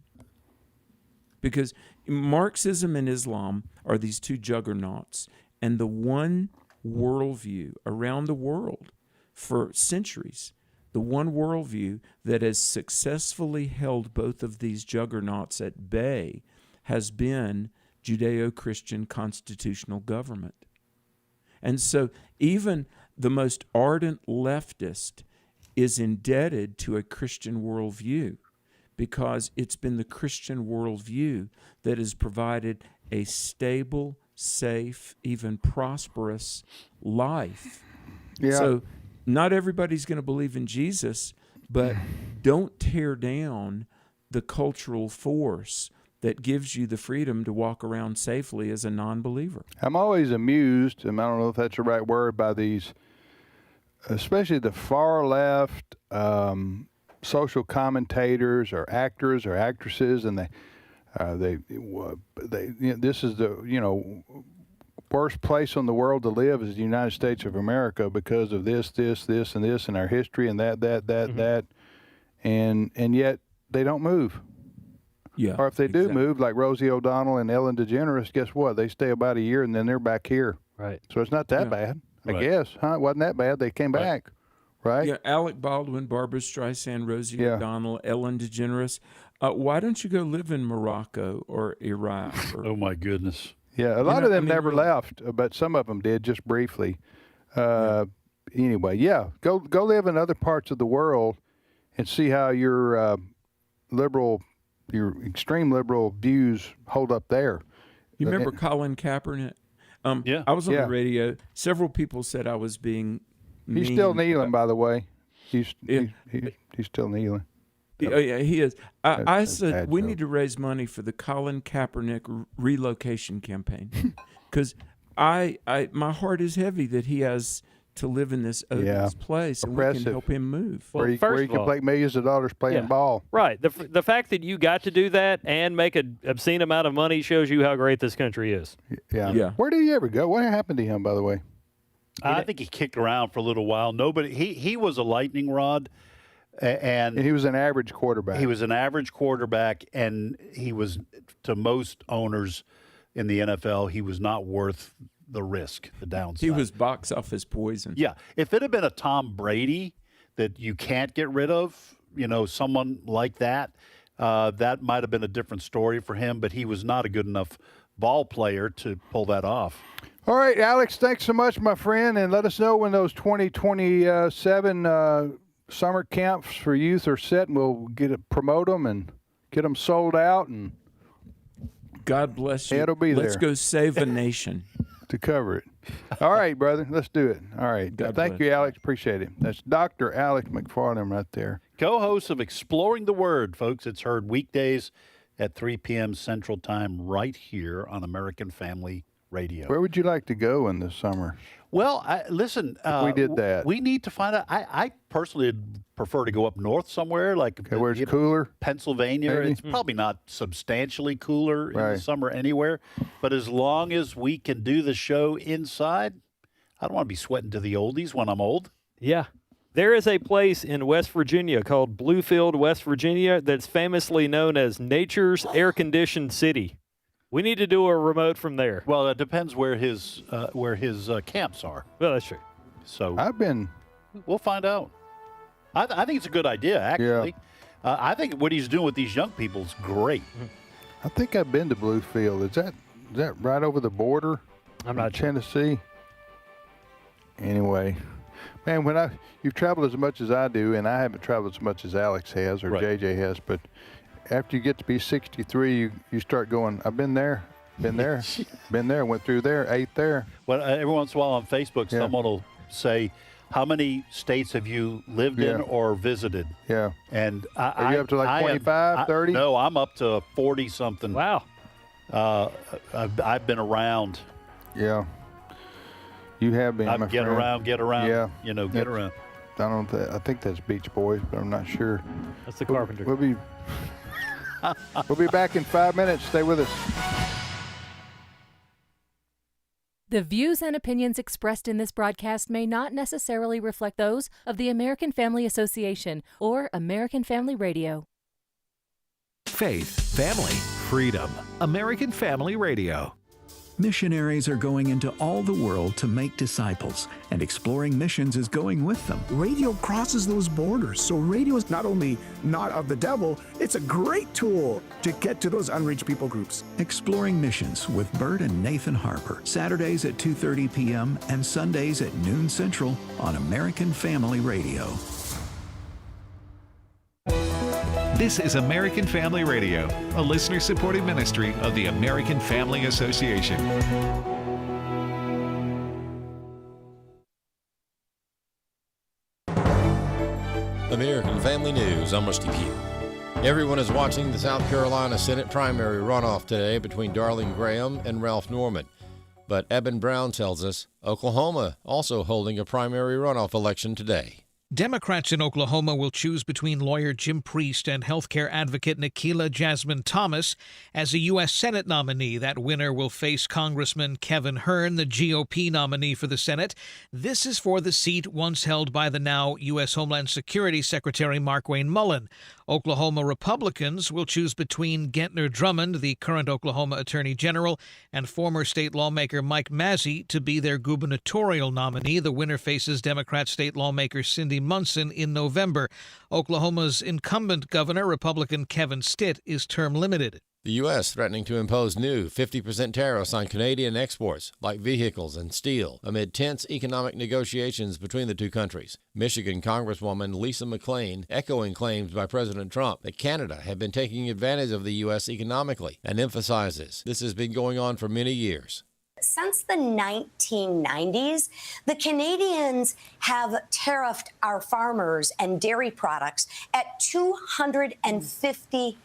Because Marxism and Islam are these two juggernauts, and the one worldview around the world for centuries, the one worldview that has successfully held both of these juggernauts at bay has been Judeo-Christian constitutional government. And so even the most ardent leftist is indebted to a Christian worldview because it's been the Christian worldview that has provided a stable, safe, even prosperous life. Yeah. So not everybody's going to believe in Jesus, but don't tear down the cultural force that gives you the freedom to walk around safely as a non-believer. I'm always amused, and I don't know if that's the right word, by these, especially the far left social commentators or actors or actresses, and they this is the worst place in the world to live is the United States of America because of this, and this, and our history, and that, and yet they don't move. Yeah, or if they do move, like Rosie O'Donnell and Ellen DeGeneres, guess what? They stay about a year and then they're back here. Right. So it's not that bad, I guess. It wasn't that bad. They came back, right? Yeah, Alec Baldwin, Barbara Streisand, Rosie O'Donnell, Ellen DeGeneres. Why don't you go live in Morocco or Iraq? Oh, my goodness. Yeah, a lot of them never left, but some of them did, just briefly. Anyway, go live in other parts of the world and see how your extreme liberal views hold up there. You remember Colin Kaepernick? I was on the radio. Several people said I was being mean. He's still kneeling, by the way. He's still kneeling. Yeah, he is. I said we need to raise money for the Colin Kaepernick relocation campaign because my heart is heavy that he has to live in this odious place, and we can help him move. Where you can make millions of dollars playing ball. Right. The fact that you got to do that and make an obscene amount of money shows you how great this country is. Yeah. Where did he ever go? What happened to him, by the way? I think he kicked around for a little while. He was a lightning rod. And he was an average quarterback. He was an average quarterback, and he was, to most owners in the NFL, he was not worth the risk, the downside. He was box office poison. Yeah. If it had been a Tom Brady that you can't get rid of, someone like that, that might have been a different story for him, but he was not a good enough ball player to pull that off. All right, Alex, thanks so much, my friend, and let us know when those 2027 summer camps for youth are set, and we'll promote them and get them sold out. And God bless you. It'll be Let's there. go save a nation. To cover it. All right, brother. Let's do it. All right. Thank you, Alex. Appreciate it. That's Dr. Alex McFarland right there. Co-host of Exploring the Word, folks. It's heard weekdays at 3 p.m. Central Time right here on American Family Radio. Where would you like to go in the summer? Well, listen. If we did that. We need to find out. I personally prefer to go up north somewhere, like where's cooler? Pennsylvania. Maybe? It's probably not substantially cooler in the summer anywhere, but as long as we can do the show inside, I don't want to be sweating to the oldies when I'm old. Yeah. There is a place in West Virginia called Bluefield, West Virginia, that's famously known as Nature's Air-Conditioned City. We need to do a remote from there. Well, it depends where his camps are. Well, that's true. So we'll find out. I think it's a good idea, actually. Yeah. I think what he's doing with these young people is great. I think I've been to Bluefield. Is that right over the border? I'm not sure. Tennessee. Anyway, man, you've traveled as much as I do, and I haven't traveled as much as Alex has or JJ has, but after you get to be 63, you start going, I've been there, went through there, ate there. Well, every once in a while on Facebook, someone will say, how many states have you lived in or visited? Yeah. And Are you up to like 25, 30? No, I'm up to 40-something. Wow. I've been around. Yeah. You have been, my get friend. around. Yeah. Get around. I think that's Beach Boys, but I'm not sure. That's the Carpenter. We'll be back in 5 minutes. Stay with us. The views and opinions expressed in this broadcast may not necessarily reflect those of the American Family Association or American Family Radio. Faith, family, freedom. American Family Radio. Missionaries are going into all the world to make disciples, and Exploring Missions is going with them. Radio crosses those borders, so radio is not only not of the devil, it's a great tool to get to those unreached people groups. Exploring Missions with Bert and Nathan Harper, Saturdays at 2:30 p.m. and Sundays at noon Central on American Family Radio. This is American Family Radio, a listener-supported ministry of the American Family Association. American Family News, I'm Rusty Pugh. Everyone is watching the South Carolina Senate primary runoff today between Darlene Graham and Ralph Norman. But Eben Brown tells us Oklahoma also holding a primary runoff election today. Democrats in Oklahoma will choose between lawyer Jim Priest and healthcare advocate Nikila Jasmine Thomas as a U.S. Senate nominee. That winner will face Congressman Kevin Hern, the GOP nominee for the Senate. This is for the seat once held by the now U.S. Homeland Security Secretary Markwayne Mullin. Oklahoma Republicans will choose between Gentner Drummond, the current Oklahoma Attorney General, and former state lawmaker Mike Mazzei to be their gubernatorial nominee. The winner faces Democrat state lawmaker Cindy Munson in November. Oklahoma's incumbent governor, Republican Kevin Stitt, is term limited. The U.S. threatening to impose new 50% tariffs on Canadian exports, like vehicles and steel, amid tense economic negotiations between the two countries. Michigan Congresswoman Lisa McClain echoing claims by President Trump that Canada had been taking advantage of the U.S. economically and emphasizes this has been going on for many years. Since the 1990s, the Canadians have tariffed our farmers and dairy products at 250%.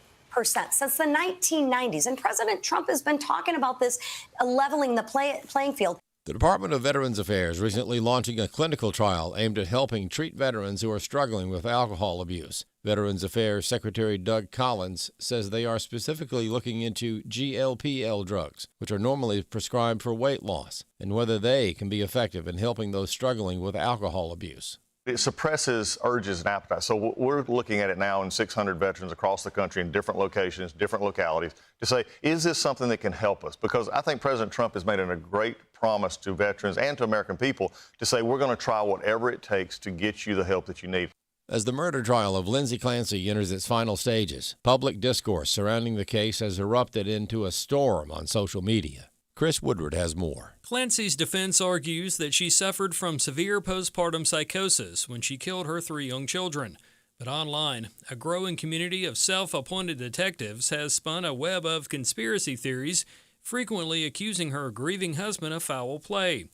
Since the 1990s. And President Trump has been talking about this leveling the playing field. The Department of Veterans Affairs recently launching a clinical trial aimed at helping treat veterans who are struggling with alcohol abuse. Veterans Affairs Secretary Doug Collins says they are specifically looking into GLP-1 drugs, which are normally prescribed for weight loss, and whether they can be effective in helping those struggling with alcohol abuse. It suppresses urges and appetite. So we're looking at it now in 600 veterans across the country in different locations, different localities, to say, is this something that can help us? Because I think President Trump has made a great promise to veterans and to American people to say, we're going to try whatever it takes to get you the help that you need. As the murder trial of Lindsay Clancy enters its final stages, public discourse surrounding the case has erupted into a storm on social media. Chris Woodward has more. Clancy's defense argues that she suffered from severe postpartum psychosis when she killed her 3 young children. But online, a growing community of self-appointed detectives has spun a web of conspiracy theories, frequently accusing her grieving husband of foul play.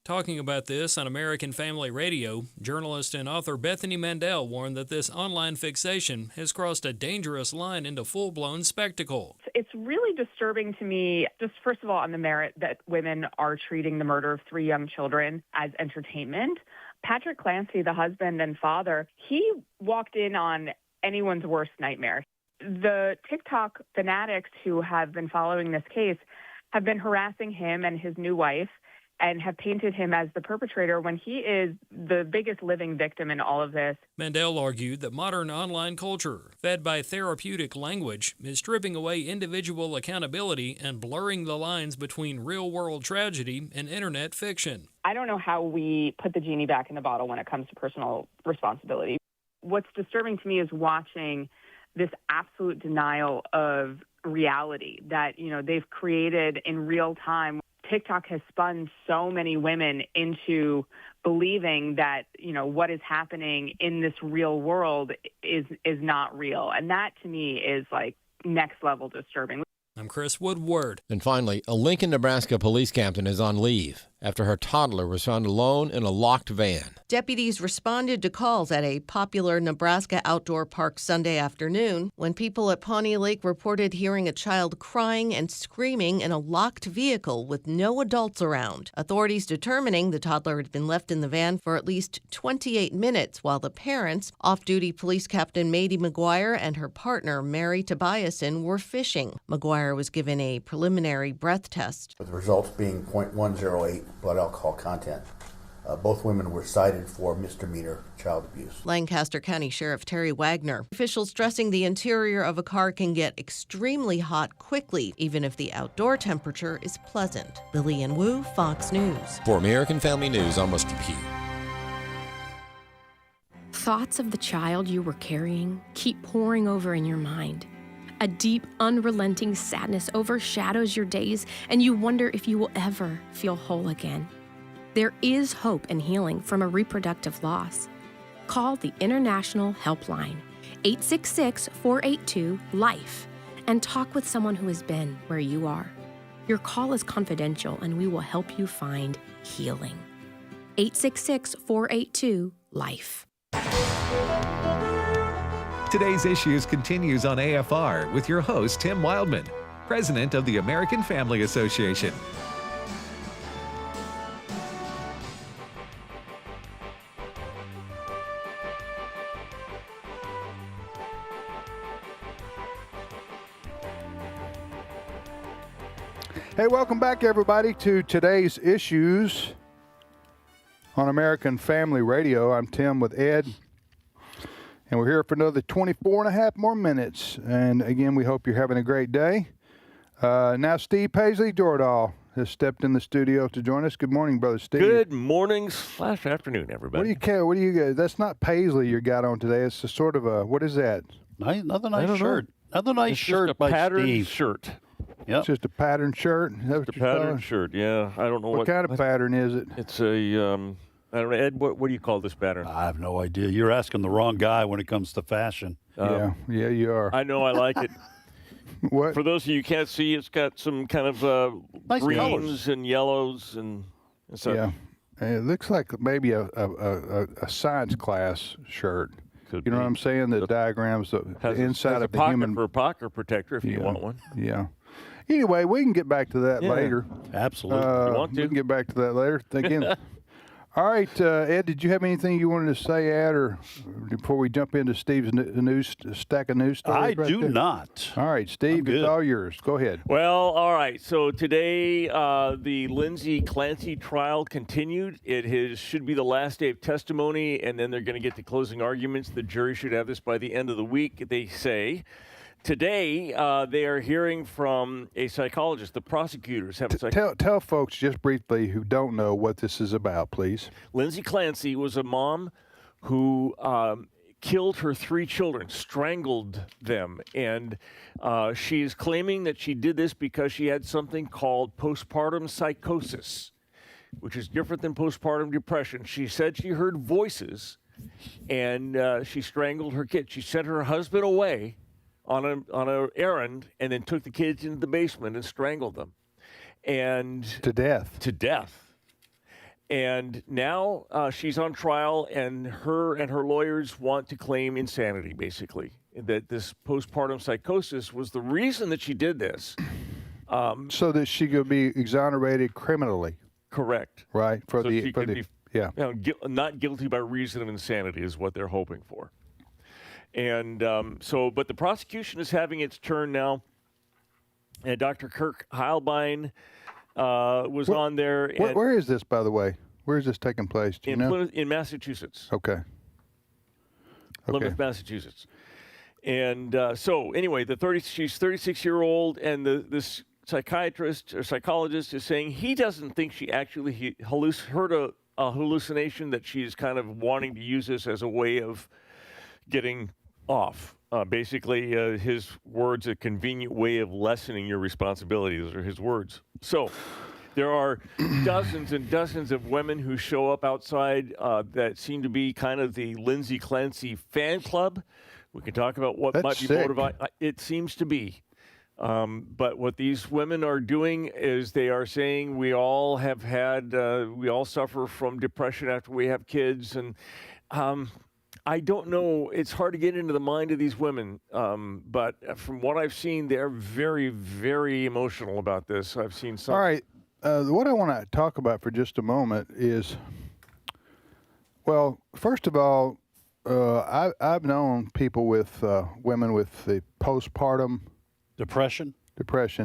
Talking about this on American Family Radio, journalist and author Bethany Mandel warned that this online fixation has crossed a dangerous line into full-blown spectacle. It's really disturbing to me, just first of all, on the merit that women are treating the murder of 3 young children as entertainment. Patrick Clancy, the husband and father, he walked in on anyone's worst nightmare. The TikTok fanatics who have been following this case have been harassing him and his new wife and have painted him as the perpetrator when he is the biggest living victim in all of this. Mandel argued that modern online culture, fed by therapeutic language, is stripping away individual accountability and blurring the lines between real-world tragedy and internet fiction. I don't know how we put the genie back in the bottle when it comes to personal responsibility. What's disturbing to me is watching this absolute denial of reality that, they've created in real time. TikTok has spun so many women into believing that, what is happening in this real world is not real. And that to me is like next level disturbing. I'm Chris Woodward. And finally, a Lincoln, Nebraska police captain is on leave after her toddler was found alone in a locked van. Deputies responded to calls at a popular Nebraska outdoor park Sunday afternoon when people at Pawnee Lake reported hearing a child crying and screaming in a locked vehicle with no adults around. Authorities determining the toddler had been left in the van for at least 28 minutes while the parents, off-duty police captain Mady McGuire and her partner Mary Tobiasen, were fishing. McGuire was given a preliminary breath test, with results being 0.108 blood alcohol content. Both women were cited for misdemeanor child abuse. Lancaster County Sheriff Terry Wagner. Officials stressing the interior of a car can get extremely hot quickly, even if the outdoor temperature is pleasant. Lillian Wu, Fox News. For American Family News, I'm Mr. Pugh. Thoughts of the child you were carrying keep pouring over in your mind. A deep, unrelenting sadness overshadows your days, and you wonder if you will ever feel whole again. There is hope and healing from a reproductive loss. Call the International Helpline, 866-482-LIFE, and talk with someone who has been where you are. Your call is confidential, and we will help you find healing. 866-482-LIFE. Today's Issues continues on AFR with your host, Tim Wildmon, President of the American Family Association. Hey, welcome back, everybody, to Today's Issues on American Family Radio. I'm Tim with Ed. And we're here for another 24 and a half more minutes. And again, we hope you're having a great day. Now Steve Paisley Jordahl has stepped in the studio to join us. Good morning, Brother Steve. Good morning / afternoon, everybody. What do you guys? That's not Paisley you got on today. It's a sort of a, what is that? Another nice shirt. Another nice shirt just a by patterned Steve. shirt. Yep. It's just a patterned shirt? Is that what It's a patterned shirt, yeah. I don't know what kind of pattern is it? It's a, I don't know, Ed, what do you call this pattern? I have no idea. You're asking the wrong guy when it comes to fashion. Yeah, you are. I know, I like it. What? For those of you who can't see, it's got some kind of nice greens colors and yellows and such. Yeah. And it looks like maybe a science class shirt. Could you know be. what I'm saying? The diagrams, the inside of the pocket human. for a pocket protector if you want one. Yeah. Anyway, we can get back to that later. Absolutely. You want to? We can get back to that later. Again, All right, Ed, did you have anything you wanted to say, Ed, or before we jump into Steve's news stack of news stories? I right do there? not. All right, Steve, it's all yours. Go ahead. Well, all right. So today, the Lindsay Clancy trial continued. It should be the last day of testimony, and then they're going to get to closing arguments. The jury should have this by the end of the week, they say. Today, they are hearing from a psychologist. The prosecutors have a psychologist. Tell folks just briefly who don't know what this is about, please. Lindsay Clancy was a mom who killed her 3 children, strangled them, and she is claiming that she did this because she had something called postpartum psychosis, which is different than postpartum depression. She said she heard voices, and she strangled her kids. She sent her husband away on an errand, and then took the kids into the basement and strangled them, and to death. And now she's on trial, and her lawyers want to claim insanity, basically, that this postpartum psychosis was the reason that she did this. So that she could be exonerated criminally. Correct. Right. Yeah. Not guilty by reason of insanity is what they're hoping for. And but the prosecution is having its turn now. And Dr. Kirk Heilbein was on there. Where is this, by the way? Where is this taking place? Do you know? In Massachusetts. Okay. Plymouth, Massachusetts. And so anyway, she's 36-year-old, and this psychiatrist or psychologist is saying he doesn't think she actually heard a hallucination, that she's kind of wanting to use this as a way of getting off. Basically, his words, a convenient way of lessening your responsibility. Those are his words. So there are dozens and dozens of women who show up outside that seem to be kind of the Lindsay Clancy fan club. We can talk about what might be motivated. It seems to be. But what these women are doing is they are saying we all suffer from depression after we have kids. And I don't know. It's hard to get into the mind of these women. But from what I've seen, they're very, very emotional about this. I've seen some. All right. What I want to talk about for just a moment is, well, first of all, I've known people with women with the postpartum depression,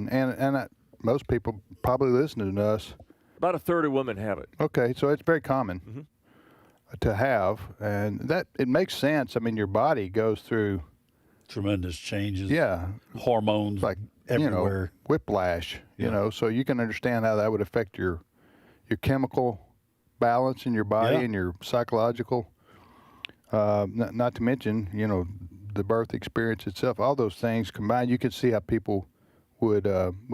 and most people probably listening to us. About a third of women have it. Okay, so it's very common to have, and that it makes sense. I mean, your body goes through tremendous changes. Yeah, hormones like everywhere, whiplash. You know, so you can understand how that would affect your chemical balance in your body and your psychological. Not to mention, the birth experience itself. All those things combined, you could see how people would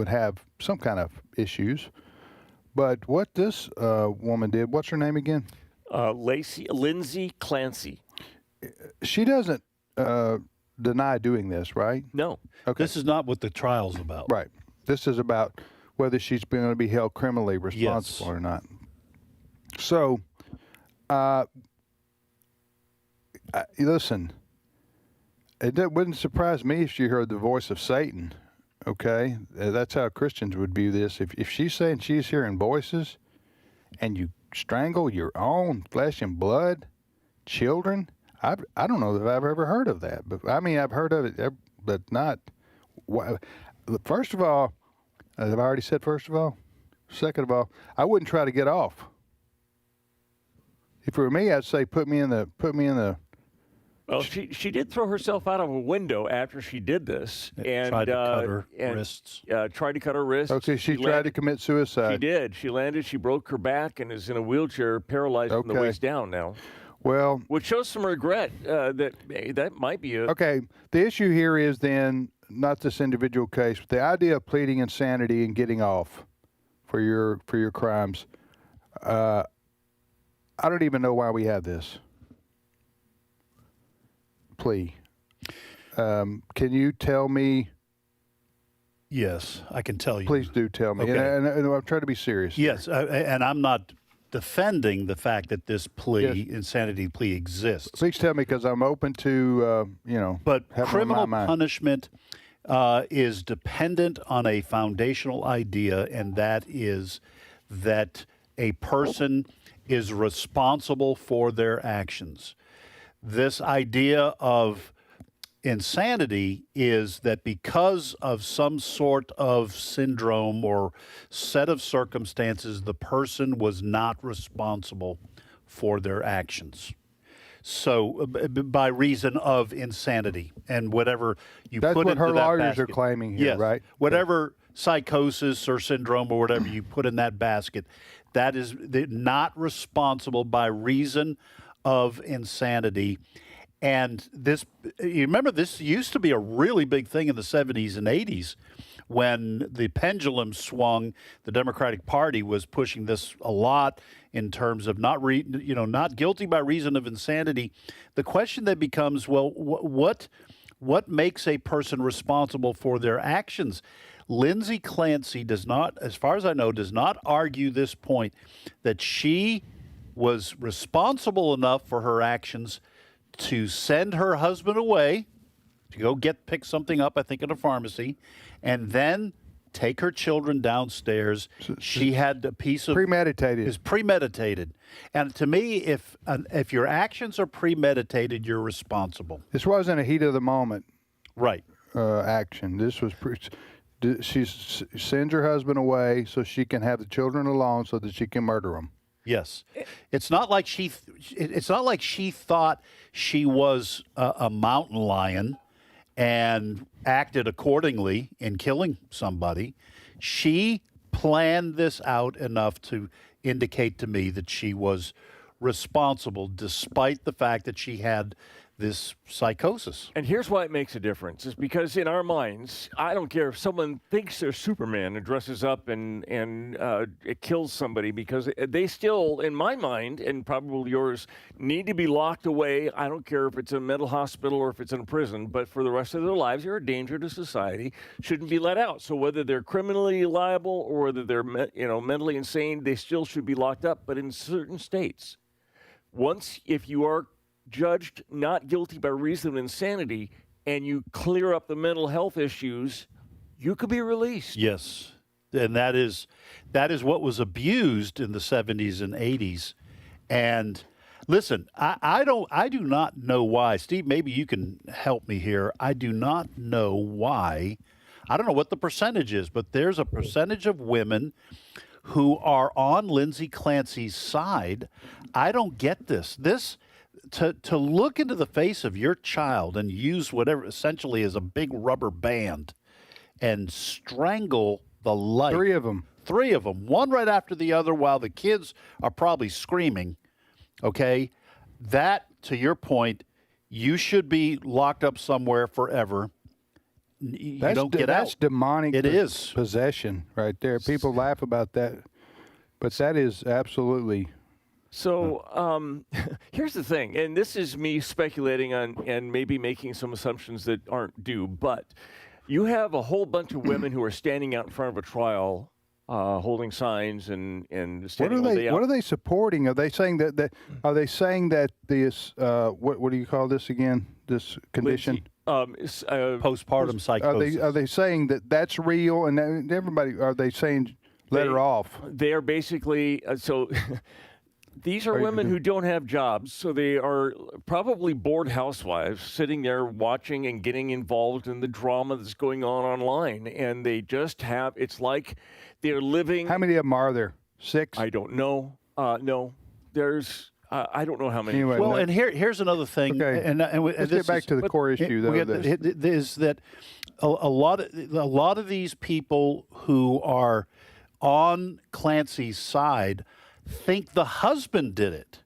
have some kind of issues. But what this woman did, what's her name again? Lindsay Clancy. She doesn't deny doing this, right? No. Okay. This is not what the trial's about. Right. This is about whether she's going to be held criminally responsible or not. So, listen, it wouldn't surprise me if she heard the voice of Satan, okay? That's how Christians would view this. If she's saying she's hearing voices and you strangle your own flesh and blood children, I don't know that I've ever heard of that. But I mean, I've heard of it, but not. First of all, as I've already said, first of all. Second of all, I wouldn't try to get off. If it were me, I'd say put me in the. Well, she did throw herself out of a window after she did this, and tried to cut her wrists. Tried to cut her wrists. Okay, she tried to commit suicide. She did. She landed. She broke her back and is in a wheelchair, paralyzed from the waist down now. Well, which shows some regret that might be a. Okay, the issue here is then not this individual case, but the idea of pleading insanity and getting off for your crimes. I don't even know why we have this plea. Can you tell me? Yes, I can tell you. Please do tell me. Okay. And I'm trying to be serious. Yes, and I'm not defending the fact that this plea, insanity plea, exists. Please tell me, because I'm open to, But having criminal on my mind. punishment is dependent on a foundational idea, and that is that a person is responsible for their actions. This idea of insanity is that because of some sort of syndrome or set of circumstances, the person was not responsible for their actions. So, by reason of insanity and whatever you That's put what into her that lawyers basket. are claiming here, Yes. right? Whatever psychosis or syndrome or whatever you put in that basket, that is not responsible by reason of insanity. And this, you remember, this used to be a really big thing in the 70s and 80s when the pendulum swung. The Democratic Party was pushing this a lot in terms of not guilty by reason of insanity. The question then becomes, well, what makes a person responsible for their actions? Lindsay Clancy does not, as far as I know, does not argue this point that she was responsible enough for her actions to send her husband away to go pick something up, I think, at a pharmacy, and then take her children downstairs. She had a piece of premeditated. Is premeditated, and to me, if your actions are premeditated, you're responsible. This wasn't a heat of the moment, right? Action. This was. She sends her husband away so she can have the children alone, so that she can murder them. Yes, it's not like she thought she was a mountain lion and acted accordingly in killing somebody. She planned this out enough to indicate to me that she was responsible, despite the fact that she had this psychosis. And here's why it makes a difference, is because in our minds, I don't care if someone thinks they're Superman and dresses up and it kills somebody, because they still, in my mind, and probably yours, need to be locked away. I don't care if it's a mental hospital or if it's in a prison, but for the rest of their lives, they're a danger to society, shouldn't be let out. So whether they're criminally liable or whether they're mentally insane, they still should be locked up. But in certain states, if you are judged not guilty by reason of insanity and you clear up the mental health issues, you could be released. Yes, and that is what was abused in the 70s and 80s. And listen, I do not know why. Steve, maybe you can help me here. I do not know why. I don't know what the percentage is, but there's a percentage of women who are on Lindsay Clancy's side. I don't get this. To look into the face of your child and use whatever essentially is a big rubber band and strangle the life. Three of them, one right after the other, while the kids are probably screaming. Okay, that, to your point, you should be locked up somewhere forever. You don't get out. That's demonic. It is possession right there. People laugh about that, but that is absolutely. So here's the thing, and this is me speculating on and maybe making some assumptions that aren't due, but you have a whole bunch of women who are standing out in front of a trial, holding signs and standing all day out. What are they supporting? Are they saying that this what do you call this again? This condition? Postpartum psychosis. Are they saying that that's real? And everybody, are they saying let her off? They are basically These are women who don't have jobs, so they are probably bored housewives sitting there watching and getting involved in the drama that's going on online. And they just it's like they're living. How many of them are there? 6? I don't know. No, there's, I don't know how many. Anyway, and here's another thing. Okay. And let's get back to the core issue, though. Is that a lot of these people who are on Clancy's side think the husband did it.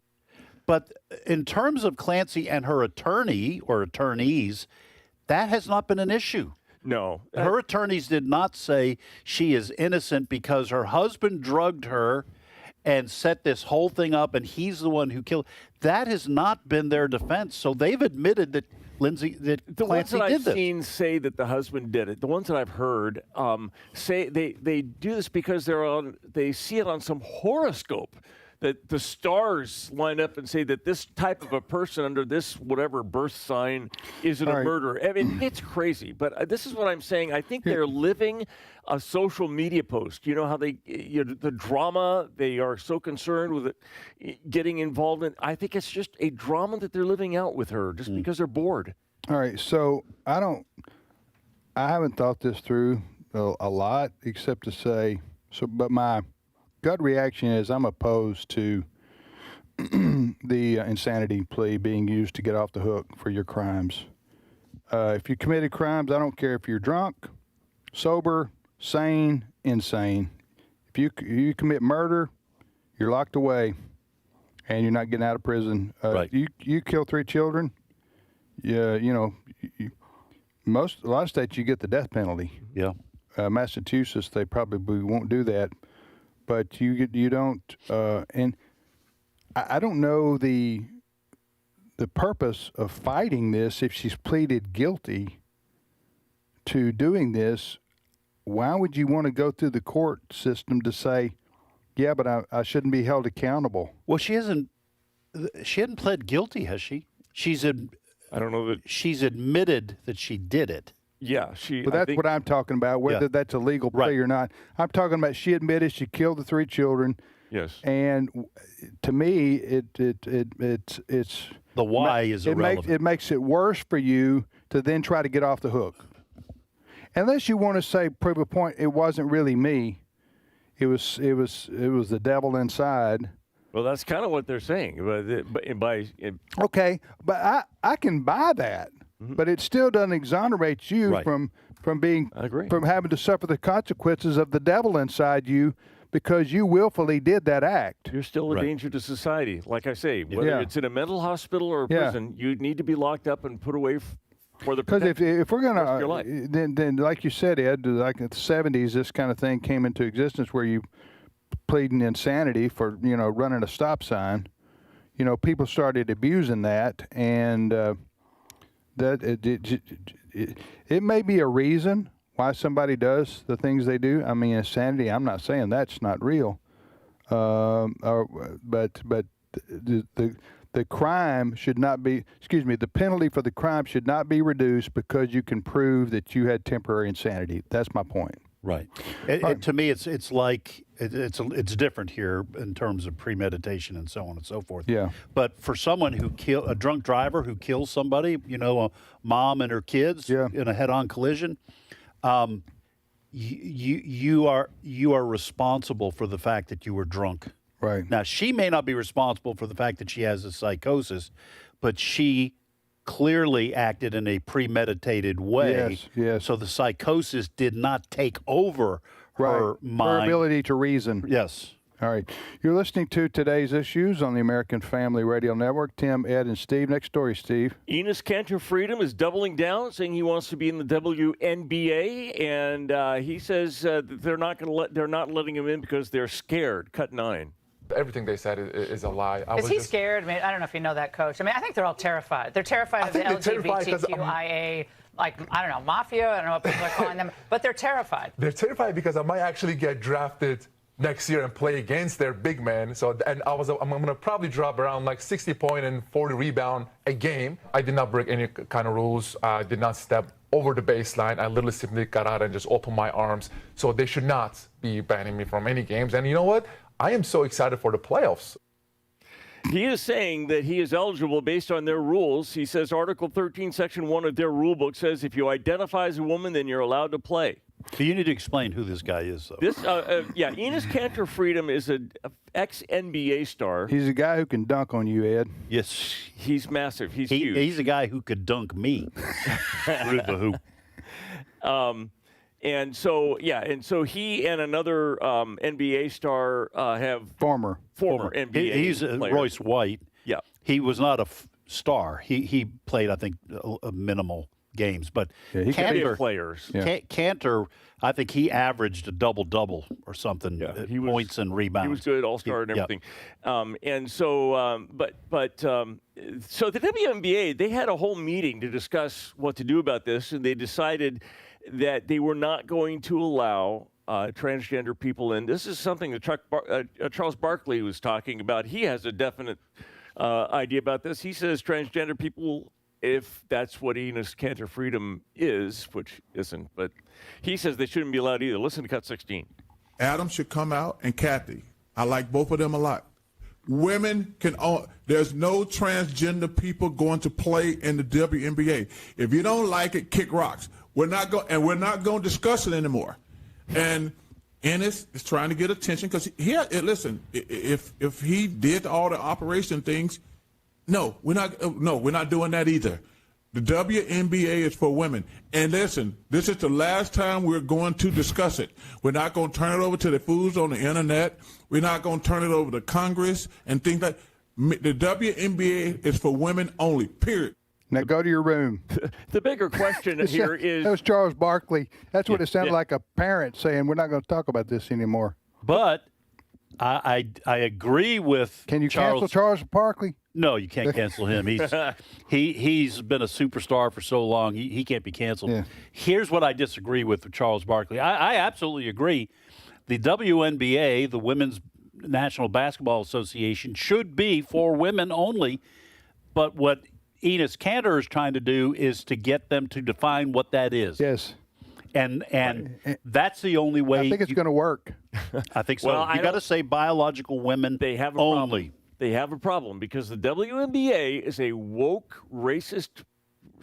But in terms of Clancy and her attorney or attorneys, that has not been an issue. No. Her attorneys did not say she is innocent because her husband drugged her and set this whole thing up and he's the one who killed. That has not been their defense. So they've admitted that Clancy did this. The ones that I've seen say that the husband did it. The ones that I've heard say they do this because they see it on some horoscope that the stars line up and say that this type of a person under this whatever birth sign isn't a murderer. I mean, it's crazy. But this is what I'm saying. I think they're living a social media post. You know how they, the drama, they are so concerned with it, getting involved in. I think it's just a drama that they're living out with her just because they're bored. All right. So I haven't thought this through a lot, except to say, but my gut reaction is I'm opposed to the insanity plea being used to get off the hook for your crimes. If you committed crimes, I don't care if you're drunk, sober, sane, insane. If you commit murder, you're locked away, and you're not getting out of prison. Right. You kill 3 children. Yeah, a lot of states you get the death penalty. Yeah. Massachusetts, they probably won't do that, but you don't. And I don't know the purpose of fighting this if she's pleaded guilty to doing this. Why would you want to go through the court system to say, yeah, but I shouldn't be held accountable? Well, she hasn't pled guilty, has she? I don't know that she's admitted that she did it. Yeah, But that's what I'm talking about, whether that's a legal plea or not. I'm talking about she admitted she killed the 3 children. Yes. And to me, it's the why is irrelevant. It makes it worse for you to then try to get off the hook. Unless you want to prove a point, it wasn't really me. It was the devil inside. Well, that's kind of what they're saying. Okay, but I can buy that. Mm-hmm. But it still doesn't exonerate you from having to suffer the consequences of the devil inside you because you willfully did that act. You're still a danger to society. Like I say, whether it's in a mental hospital or a prison, you need to be locked up and put away for the because if we're gonna then like you said, Ed, like in the 70s, this kind of thing came into existence where you pleading insanity for running a stop sign. People started abusing that and. That it may be a reason why somebody does the things they do. I mean, insanity. I'm not saying that's not real, but the crime should not be. Excuse me. The penalty for the crime should not be reduced because you can prove that you had temporary insanity. That's my point. Right. To me, it's like it's different here in terms of premeditation and so on and so forth. Yeah. But for someone a drunk driver who kills somebody, a mom and her kids in a head-on collision, you are responsible for the fact that you were drunk. Right. Now, she may not be responsible for the fact that she has a psychosis, but she clearly acted in a premeditated way. Yes. So the psychosis did not take over her mind. Her ability to reason. Yes. All right. You're listening to Today's Issues on the American Family Radio Network. Tim, Ed, and Steve. Next story, Steve. Enes Kanter Freedom is doubling down, saying he wants to be in the WNBA, and he says that they're not letting him in because they're scared. Cut 9. Everything they said is a lie. Is he scared? I mean, I don't know if you know that, Coach. I mean, I think they're all terrified. They're terrified of the LGBTQIA, I don't know, mafia. I don't know what people are calling them, but they're terrified. They're terrified because I might actually get drafted next year and play against their big man. So, and I'm going to probably drop around like 60 point and 40 rebound a game. I did not break any kind of rules. I did not step over the baseline. I literally simply got out and just opened my arms. So they should not be banning me from any games. And you know what? I am so excited for the playoffs. He is saying that he is eligible based on their rules. He says Article 13, Section 1 of their rule book says if you identify as a woman, then you're allowed to play. But you need to explain who this guy is, though. Enes Kanter Freedom is an ex-NBA star. He's a guy who can dunk on you, Ed. Yes. He's massive. He's huge. He's a guy who could dunk me through the hoop. And so he and another NBA star have former NBA. He's player. Royce White. Yeah, he was not a star. He played, I think, a minimal games, but Kanter players. Yeah. Kanter, I think he averaged a double-double or something. Yeah, points and rebounds. He was good, all-star and everything. So the WNBA, they had a whole meeting to discuss what to do about this, and they decided that they were not going to allow transgender people in. This is something that Charles Barkley was talking about. He has a definite idea about this. He says transgender people, if that's what Enos Cantor Freedom is, which isn't, but he says they shouldn't be allowed either. Listen to Cut 16. Adam should come out, and Kathy. I like both of them a lot. Women can there's no transgender people going to play in the WNBA. If you don't like it, kick rocks. We're not going to discuss it anymore. And Ennis is trying to get attention because listen, if he did all the operation things, we're not doing that either. The WNBA is for women. And listen, this is the last time we're going to discuss it. We're not going to turn it over to the fools on the internet. We're not going to turn it over to Congress and things like that. The WNBA is for women only, period. Now go to your room. The bigger question here is... That was Charles Barkley. That's what it sounded like, a parent saying, we're not going to talk about this anymore. But I agree with Can you cancel Charles Barkley? No, you can't cancel him. He's been a superstar for so long. He can't be canceled. Yeah. Here's what I disagree with Charles Barkley. I absolutely agree. The WNBA, the Women's National Basketball Association, should be for women only. But what Enos Cantor is trying to do is to get them to define what that is. Yes. And that's the only way. I think it's going to work. I think so. Well, you got to say biological women they have a only. Problem. They have a problem because the WNBA is a woke, racist,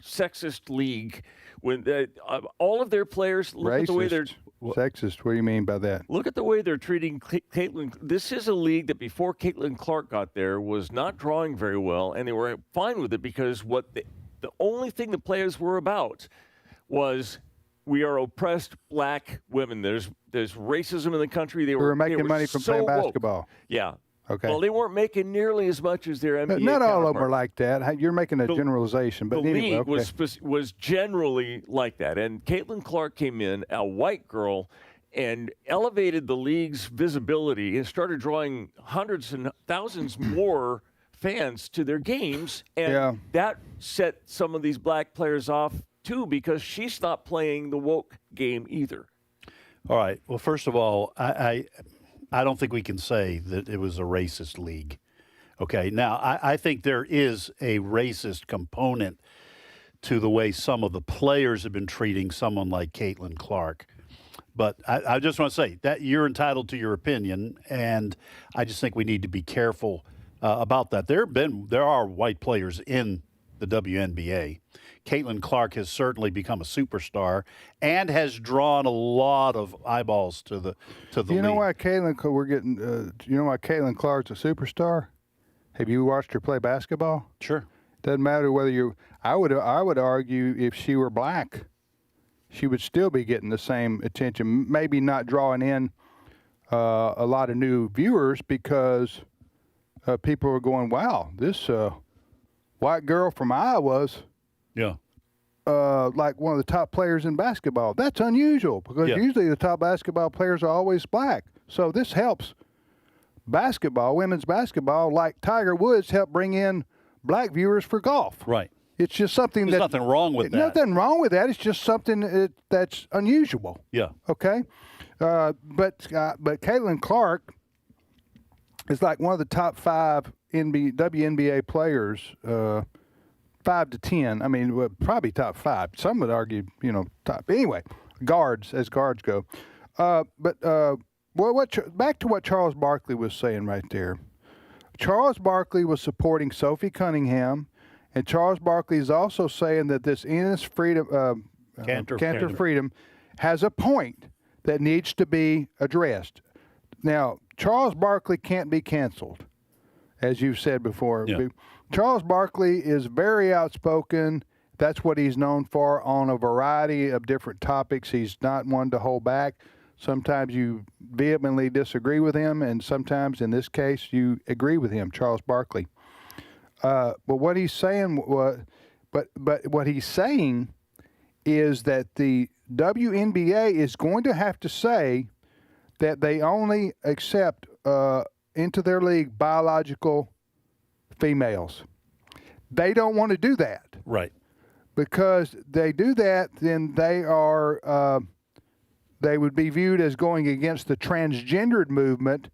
sexist league. When all of their players look racist, at the way they're sexist. What do you mean by that? Look at the way they're treating Caitlin. This is a league that before Caitlin Clark got there was not drawing very well, and they were fine with it because the only thing the players were about was we are oppressed black women. There's racism in the country. They were making money from playing basketball. Woke. Yeah. Okay. Well, they weren't making nearly as much as their NBA Not all of them counterparts. are like that. You're making a generalization. But the anyway, league was generally like that. And Caitlin Clark came in, a white girl, and elevated the league's visibility and started drawing hundreds and thousands more fans to their games. And that set some of these black players off, too, because she stopped playing the woke game either. All right. Well, first of all, I don't think we can say that it was a racist league. Okay. Now, I think there is a racist component to the way some of the players have been treating someone like Caitlin Clark. But I just want to say that you're entitled to your opinion, and I just think we need to be careful about that. There are white players in the WNBA. Caitlin Clark has certainly become a superstar and has drawn a lot of eyeballs to the league. You know why Caitlin Clark's a superstar? Have you watched her play basketball? Sure. Doesn't matter whether you. I would argue if she were black, she would still be getting the same attention. Maybe not drawing in a lot of new viewers because people are going, "Wow, this white girl from Iowa's." Yeah. Like one of the top players in basketball. That's unusual because usually the top basketball players are always black. So this helps basketball, women's basketball, like Tiger Woods helped bring in black viewers for golf. Right. It's just something There's nothing wrong with that. Nothing wrong with that. It's just something that's unusual. Yeah. Okay. But Caitlin Clark is like one of the top 5 WNBA players. 5 to 10. I mean, probably top 5. Some would argue, top. Anyway, guards as guards go. Back to what Charles Barkley was saying right there. Charles Barkley was supporting Sophie Cunningham, and Charles Barkley is also saying that this Enos Freedom, Cantor Freedom, has a point that needs to be addressed. Now, Charles Barkley can't be canceled, as you've said before. Yeah. Charles Barkley is very outspoken. That's what he's known for on a variety of different topics. He's not one to hold back. Sometimes you vehemently disagree with him, and sometimes, in this case, you agree with him, Charles Barkley. But what he's saying what he's saying is that the WNBA is going to have to say that they only accept into their league biological females. They don't want to do that. Right. Because they do that, then they are they would be viewed as going against the transgendered movement,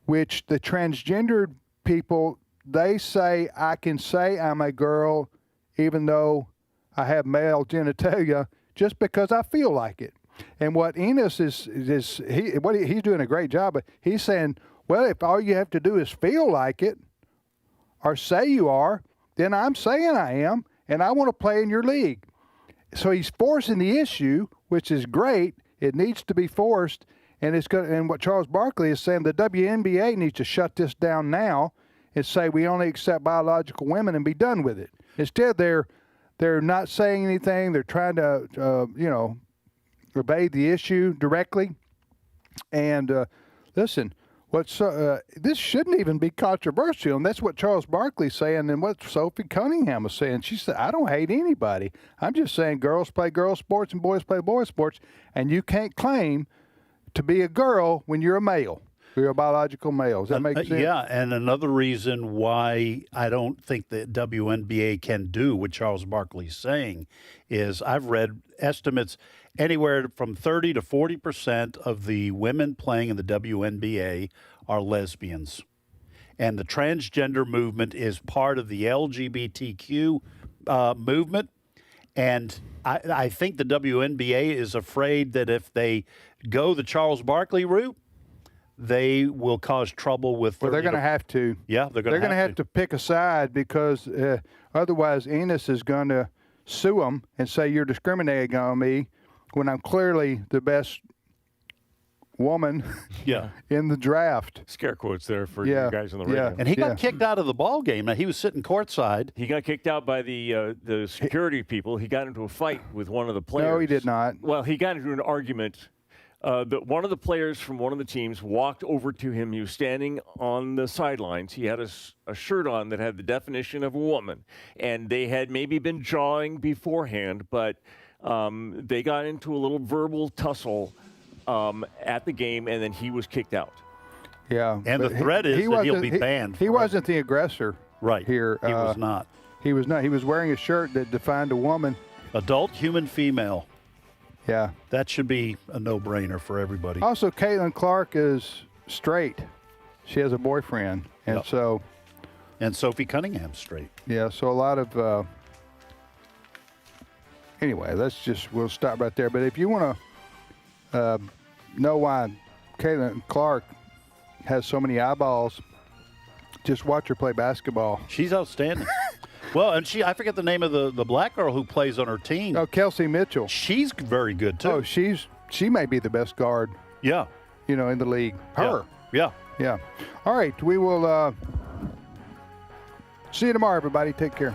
which the transgendered people, they say, I can say I'm a girl even though I have male genitalia just because I feel like it. And what Enos he's doing a great job, but he's saying, well, if all you have to do is feel like it or say you are, then I'm saying I am, and I want to play in your league. So he's forcing the issue, which is great. It needs to be forced, and what Charles Barkley is saying, the WNBA needs to shut this down now and say we only accept biological women and be done with it. Instead, they're not saying anything. They're trying to evade the issue directly. And listen, this shouldn't even be controversial, and that's what Charles Barkley's saying, and what Sophie Cunningham was saying. She said, I don't hate anybody. I'm just saying girls play girl sports and boys play boy sports, and you can't claim to be a girl when you're a male. You're a biological male. Does that make sense? Yeah, and another reason why I don't think the WNBA can do what Charles Barkley's saying is I've read estimates anywhere from 30 to 40% of the women playing in the WNBA are lesbians. And the transgender movement is part of the LGBTQ movement. And I think the WNBA is afraid that if they go the Charles Barkley route, they will cause trouble with. Well, they're going to have to. Yeah, they're going to have to pick a side, because otherwise Enos is going to sue them and say you're discriminating on me when I'm clearly the best woman in the draft. Scare quotes there for you guys on the radio. And he got kicked out of the ball game. Now, he was sitting courtside. He got kicked out by the security people. He got into a fight with one of the players. No, he did not. Well, he got into an argument. One of the players from one of the teams walked over to him. He was standing on the sidelines. He had a shirt on that had the definition of a woman, and they had maybe been jawing beforehand, but they got into a little verbal tussle at the game, and then he was kicked out. Yeah, and the threat is that he'll be banned. He wasn't the aggressor, right? Here, he was not. He was not. He was wearing a shirt that defined a woman. Adult human female. Yeah. That should be a no-brainer for everybody. Also, Caitlin Clark is straight. She has a boyfriend. And so... And Sophie Cunningham's straight. Yeah, so a lot of... Anyway, we'll stop right there. But if you want to know why Caitlin Clark has so many eyeballs, just watch her play basketball. She's outstanding. Well, and I forget the name of the black girl who plays on her team. Oh, Kelsey Mitchell. She's very good, too. Oh, she may be the best guard. Yeah. In the league. Her. Yeah. Yeah. All right, we will see you tomorrow, everybody. Take care.